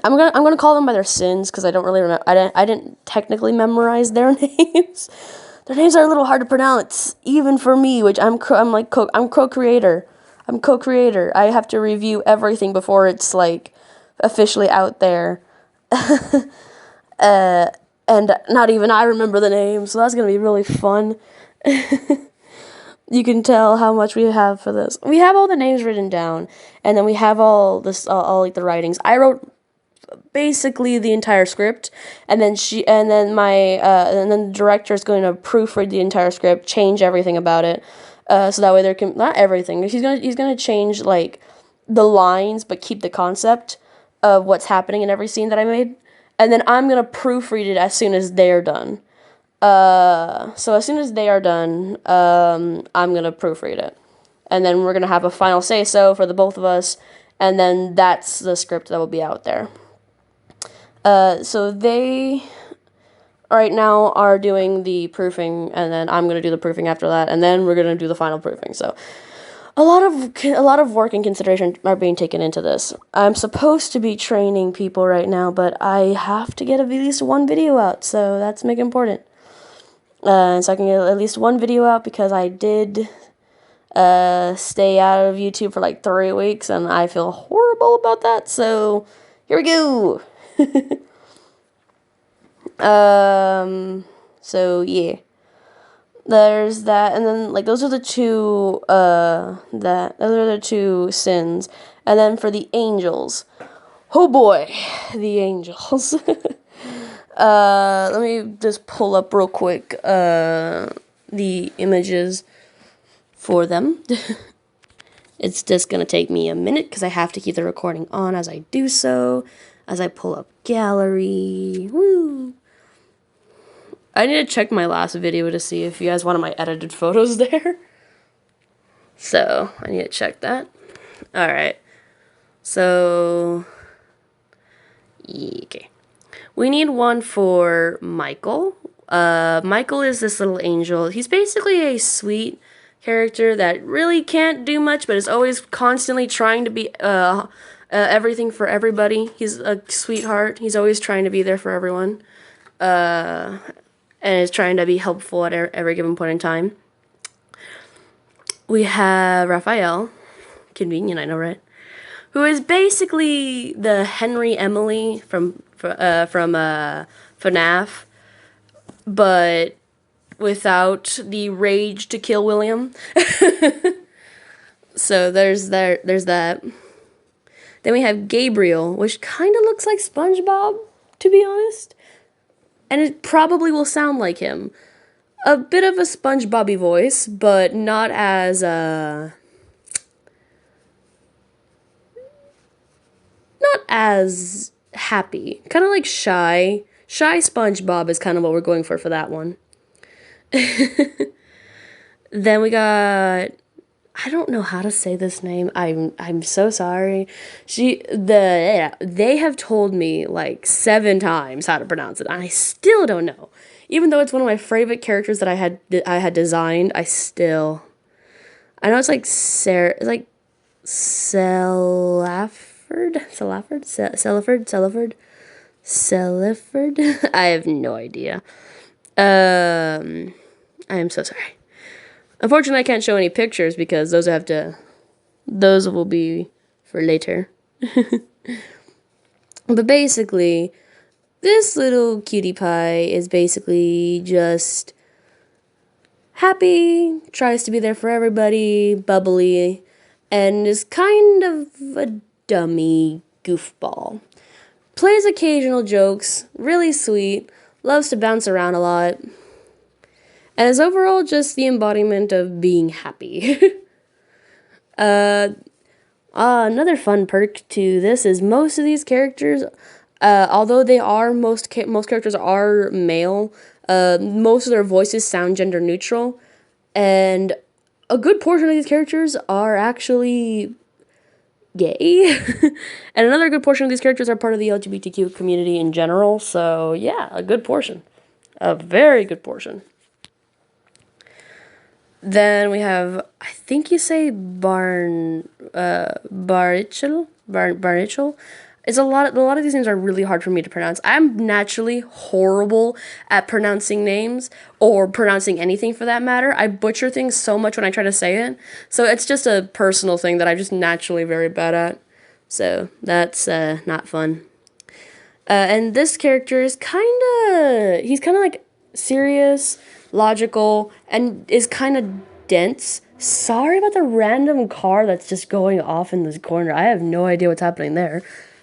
I'm gonna call them by their sins because I don't really remember. I didn't technically memorize their names. Their names are a little hard to pronounce, even for me, which I'm co-creator. I'm co-creator. I have to review everything before it's like officially out there. And not even I remember the names, so that's gonna be really fun. You can tell how much we have for this. We have all the names written down, and then we have all like the writings. I wrote basically the entire script, and then the director is going to proofread the entire script, change everything about it, so that way there can not everything. He's gonna change like the lines, but keep the concept of what's happening in every scene that I made, and then I'm gonna proofread it as soon as they're done. So as soon as they are done, I'm gonna proofread it, and then we're gonna have a final say-so for the both of us, and then that's the script that will be out there. So they right now are doing the proofing, and then I'm gonna do the proofing after that, and then we're gonna do the final proofing. So a lot of work and consideration are being taken into this. I'm supposed to be training people right now, but I have to get at least 1 video out, so that's mega important. So I can get at least 1 video out because I did stay out of YouTube for like 3 weeks, and I feel horrible about that. So here we go. So yeah, there's that, and then like those are the 2 sins, and then for the angels, oh boy, the angels. Let me just pull up real quick the images for them. It's just gonna take me a minute because I have to keep the recording on as I do so, as I pull up gallery. Woo! I need to check my last video to see if you guys wanted my edited photos there. So I need to check that. Alright. So okay. We need one for Michael. Michael is this little angel. He's basically a sweet character that really can't do much, but is always constantly trying to be everything for everybody. He's a sweetheart. He's always trying to be there for everyone. And is trying to be helpful at every given point in time. We have Raphael. Convenient, I know, right? Who is basically the Henry Emily from FNAF. but without the rage to kill William. So there's that. Then we have Gabriel, which kind of looks like SpongeBob, to be honest. And it probably will sound like him. A bit of a SpongeBobby voice, but not as happy. Kind of like shy. Shy SpongeBob is kind of what we're going for that one. Then we got, I don't know how to say this name. I'm so sorry. They have told me like 7 times how to pronounce it, and I still don't know. Even though it's one of my favorite characters that I had designed, I know it's like Sarah, it's like Seliford. I have no idea. I am so sorry. Unfortunately, I can't show any pictures because those will be for later. But basically, this little cutie pie is basically just happy, tries to be there for everybody, bubbly, and is kind of a dummy goofball. Plays occasional jokes, really sweet, loves to bounce around a lot, and is overall just the embodiment of being happy. Another fun perk to this is most of these characters, although most characters are male, most of their voices sound gender neutral, and a good portion of these characters are actually gay. And another good portion of these characters are part of the LGBTQ community in general, so yeah, a good portion. A very good portion. Then we have, I think you say Barnichel. It's a lot of these names are really hard for me to pronounce. I'm naturally horrible at pronouncing names or pronouncing anything for that matter. I butcher things so much when I try to say it. So it's just a personal thing that I'm just naturally very bad at. So that's not fun. And this character is he's kind of like serious, logical, and is kind of dense. Sorry about the random car that's just going off in this corner. I have no idea what's happening there.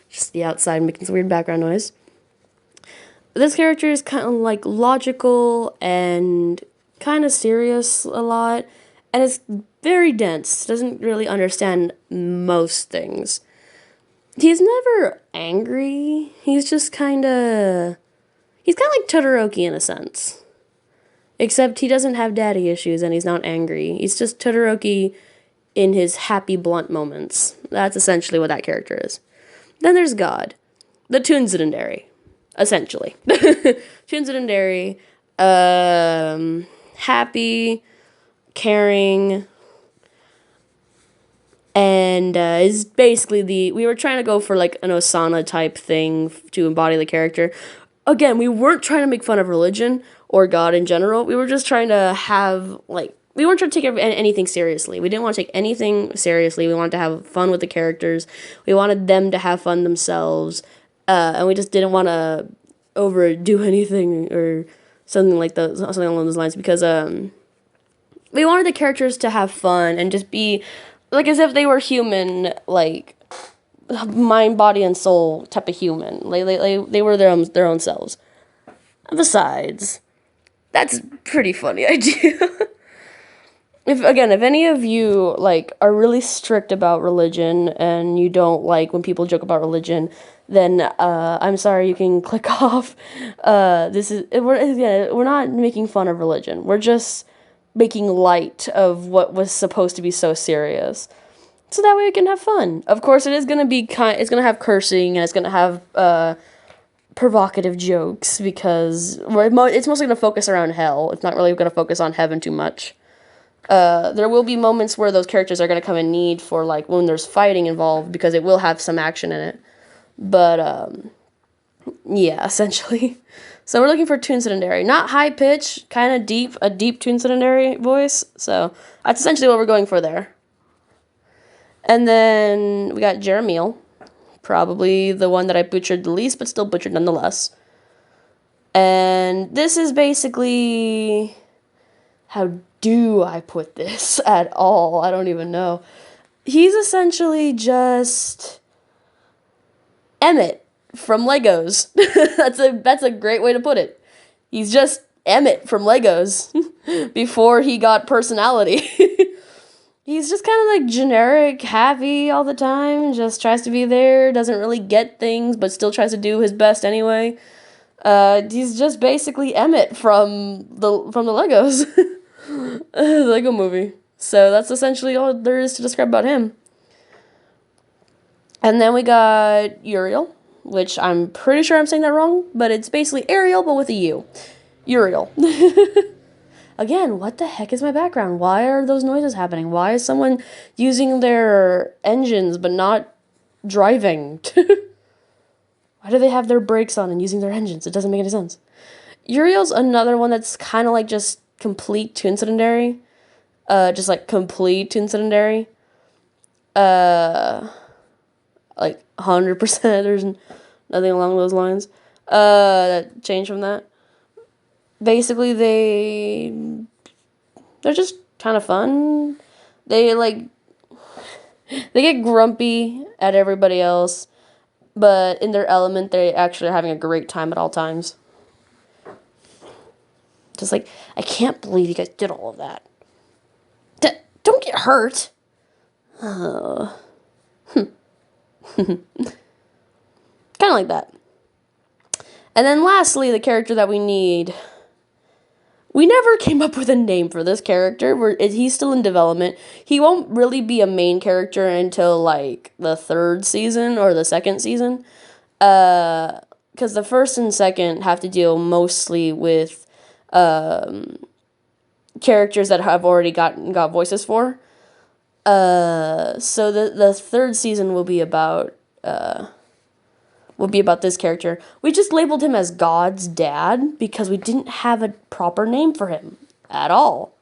Just the outside making some weird background noise. This character is kind of like logical and kind of serious a lot, and it's very dense. Doesn't really understand most things. He's never angry. He's kind of like Todoroki in a sense. Except he doesn't have daddy issues and he's not angry. He's just Todoroki in his happy, blunt moments. That's essentially what that character is. Then there's God. The Toonzendary. Essentially. Toonzendary. Happy, caring, and is basically we were trying to go for like an Osana type thing to embody the character. Again, we weren't trying to make fun of religion or God in general. We were just trying to have we weren't trying to take anything seriously. We didn't want to take anything seriously. We wanted to have fun with the characters. We wanted them to have fun themselves, and we just didn't want to overdo anything or something along those lines because we wanted the characters to have fun and just be like as if they were human, like mind, body, and soul type of human. They were their own selves. Besides, that's a pretty funny idea. If any of you are really strict about religion and you don't like when people joke about religion, then I'm sorry, you can click off. We're not making fun of religion. We're just making light of what was supposed to be so serious, so that way we can have fun. Of course, it is gonna be it's gonna have cursing and it's gonna have provocative jokes because it's mostly gonna focus around hell. It's not really gonna focus on heaven too much. There will be moments where those characters are going to come in need for, when there's fighting involved, because it will have some action in it. But, yeah, essentially. So we're looking for Toonzendary. Not high pitch, kind of deep, a deep Toonzendary voice. So that's essentially what we're going for there. And then we got Jeremiel. Probably the one that I butchered the least, but still butchered nonetheless. And this is basically, how do I put this at all? I don't even know. He's essentially just Emmett from Legos. That's a great way to put it. He's just Emmett from Legos before he got personality. He's just kind of like generic, happy all the time, just tries to be there, doesn't really get things, but still tries to do his best anyway. He's just basically Emmett from the Legos. Lego movie. So that's essentially all there is to describe about him. And then we got Uriel, which I'm pretty sure I'm saying that wrong, but it's basically Ariel, but with a U. Uriel. Again, what the heck is my background? Why are those noises happening? Why is someone using their engines but not driving? Why do they have their brakes on and using their engines? It doesn't make any sense. Uriel's another one that's kind of like just complete Toon Sedentary. Just like complete Toon Sedentary. Like 100%. There's nothing along those lines. That change from that. Basically, they're just kind of fun. They get grumpy at everybody else, but in their element, they actually are having a great time at all times. Just like, I can't believe you guys did all of that. Don't get hurt. Kind of like that. And then lastly, the character that we need. We never came up with a name for this character. He's still in development. He won't really be a main character until, like, the 3rd season or the 2nd season. Because the 1st and 2nd have to deal mostly with characters that have already got voices for. So the 3rd season will be about this character. We just labeled him as God's dad because we didn't have a proper name for him at all.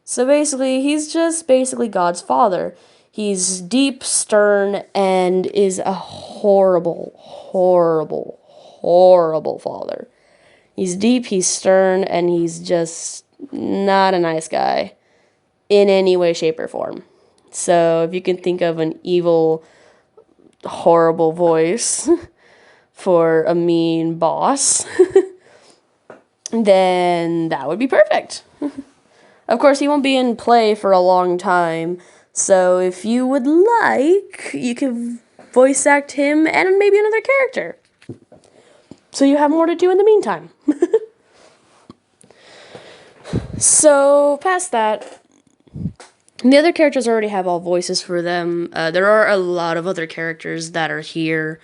So basically, he's just basically God's father. He's deep, stern, and is a horrible, horrible, horrible father. He's deep, he's stern, and he's just not a nice guy in any way, shape, or form. So if you can think of an evil, horrible voice for a mean boss, then that would be perfect. Of course, he won't be in play for a long time, so if you would like, you can voice act him and maybe another character. So you have more to do in the meantime. So, past that, the other characters already have all voices for them. There are a lot of other characters that are here.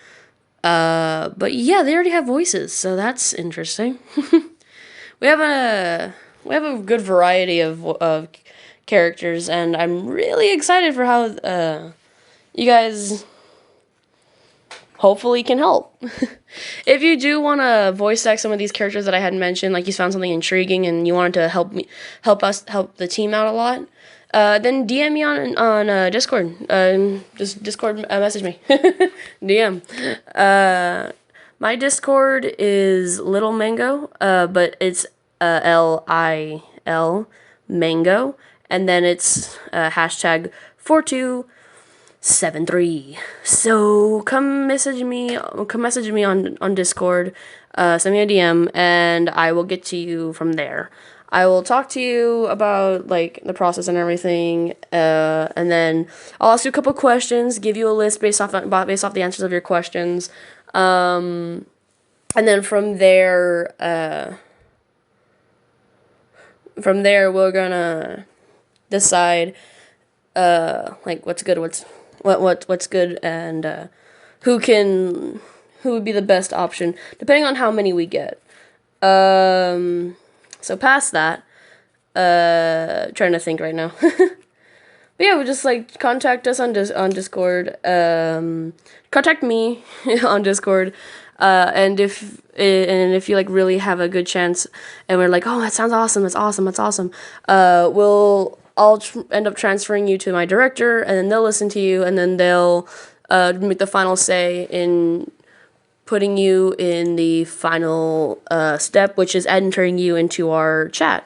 But yeah, they already have voices, so that's interesting. We have a good variety of characters, and I'm really excited for how you guys hopefully can help. If you do want to voice act some of these characters that I hadn't mentioned, like you found something intriguing and you wanted to help the team out a lot, then DM me on Discord. Just Discord message me. DM. My Discord is Little Mango, but it's LIL Mango, and then it's hashtag 4273. So come message me on Discord. Send me a DM, and I will get to you from there. I will talk to you about like the process and everything, and then I'll ask you a couple questions, give you a list based off the answers of your questions, and then from there we're gonna decide like what's good, what's good, and who would be the best option depending on how many we get. So past that, trying to think right now. But yeah, we just like contact us on Discord. Contact me on Discord. And if you like really have a good chance, and we're like, oh, that sounds awesome. That's awesome. I'll end up transferring you to my director, and then they'll listen to you, and then they'll make the final say in putting you in the final step, which is entering you into our chat,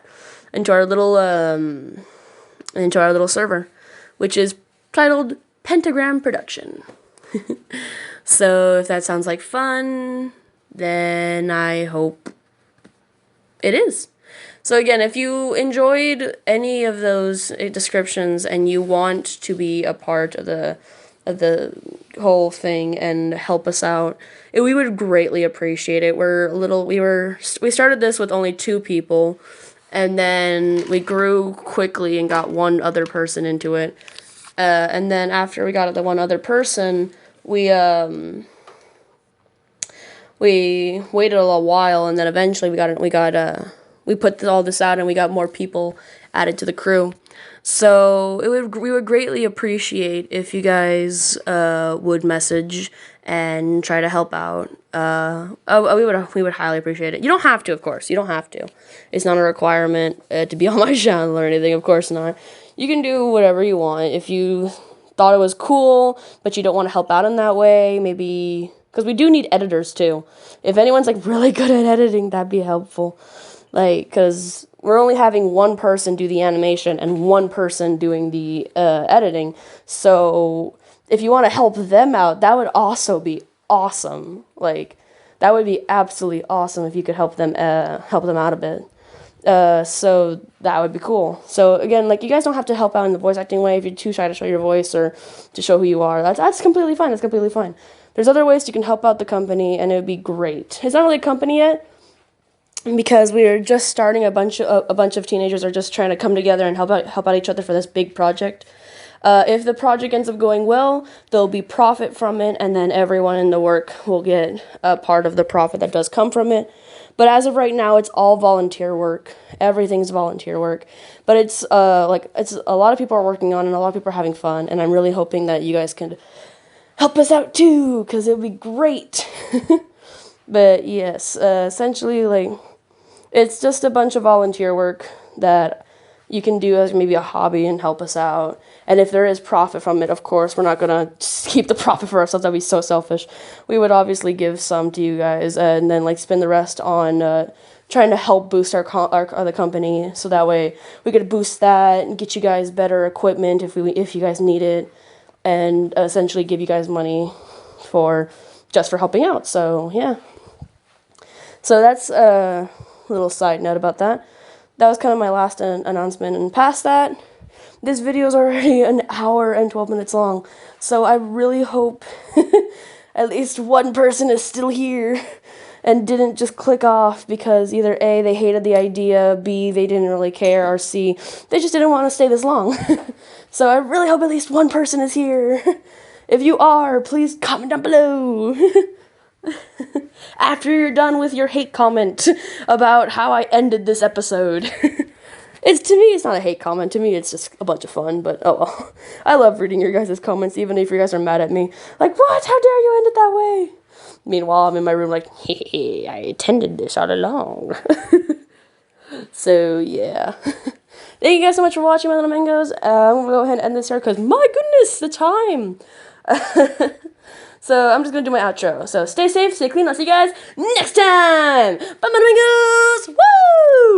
into our little server, which is titled Pentagram Production. So if that sounds like fun, then I hope it is. So again, if you enjoyed any of those descriptions and you want to be a part of the whole thing and help us out, we would greatly appreciate it. We started this with only 2 people, and then we grew quickly and got one other person into it. And then after we got the one other person, we waited a while, and then eventually we put all this out and we got more people added to the crew. So we would greatly appreciate if you guys would message and try to help out. We would highly appreciate it. You don't have to, of course. You don't have to. It's not a requirement to be on my channel or anything. Of course not. You can do whatever you want. If you thought it was cool, but you don't want to help out in that way, maybe, because we do need editors too. If anyone's like really good at editing, that'd be helpful. Like, because we're only having one person do the animation and one person doing the editing. So if you want to help them out, that would also be awesome. Like, that would be absolutely awesome if you could help them out a bit. So that would be cool. So again, like, you guys don't have to help out in the voice acting way if you're too shy to show your voice or to show who you are. That's completely fine. That's completely fine. There's other ways you can help out the company, and it would be great. It's not really a company yet, because we are just starting. A bunch of teenagers are just trying to come together and help out each other for this big project. If the project ends up going well, there'll be profit from it, and then everyone in the work will get a part of the profit that does come from it. But as of right now, it's all volunteer work. Everything's volunteer work. But it's a lot of people are working on it, and a lot of people are having fun, and I'm really hoping that you guys can help us out too, because it would be great. But yes, essentially, like, it's just a bunch of volunteer work that you can do as maybe a hobby and help us out. And if there is profit from it, of course, we're not going to keep the profit for ourselves. That'd be so selfish. We would obviously give some to you guys, and then, like, spend the rest on trying to help boost our the company, so that way we could boost that and get you guys better equipment if you guys need it, and essentially give you guys money for helping out. So yeah. So that's a little side note about that. That was kind of my last announcement. And past that, this video is already an hour and 12 minutes long. So I really hope at least one person is still here and didn't just click off because either A, they hated the idea, B, they didn't really care, or C, they just didn't want to stay this long. So I really hope at least one person is here. If you are, please comment down below. After you're done with your hate comment about how I ended this episode. To me, it's not a hate comment. To me, it's just a bunch of fun, but oh well. I love reading your guys' comments, even if you guys are mad at me. Like, what? How dare you end it that way? Meanwhile, I'm in my room like, hey, I intended this all along. So, yeah. Thank you guys so much for watching, my little mangoes. I'm going to go ahead and end this here because, my goodness, the time. So I'm just going to do my outro. So stay safe, stay clean. I'll see you guys next time. Bye, my mangoes. Woo!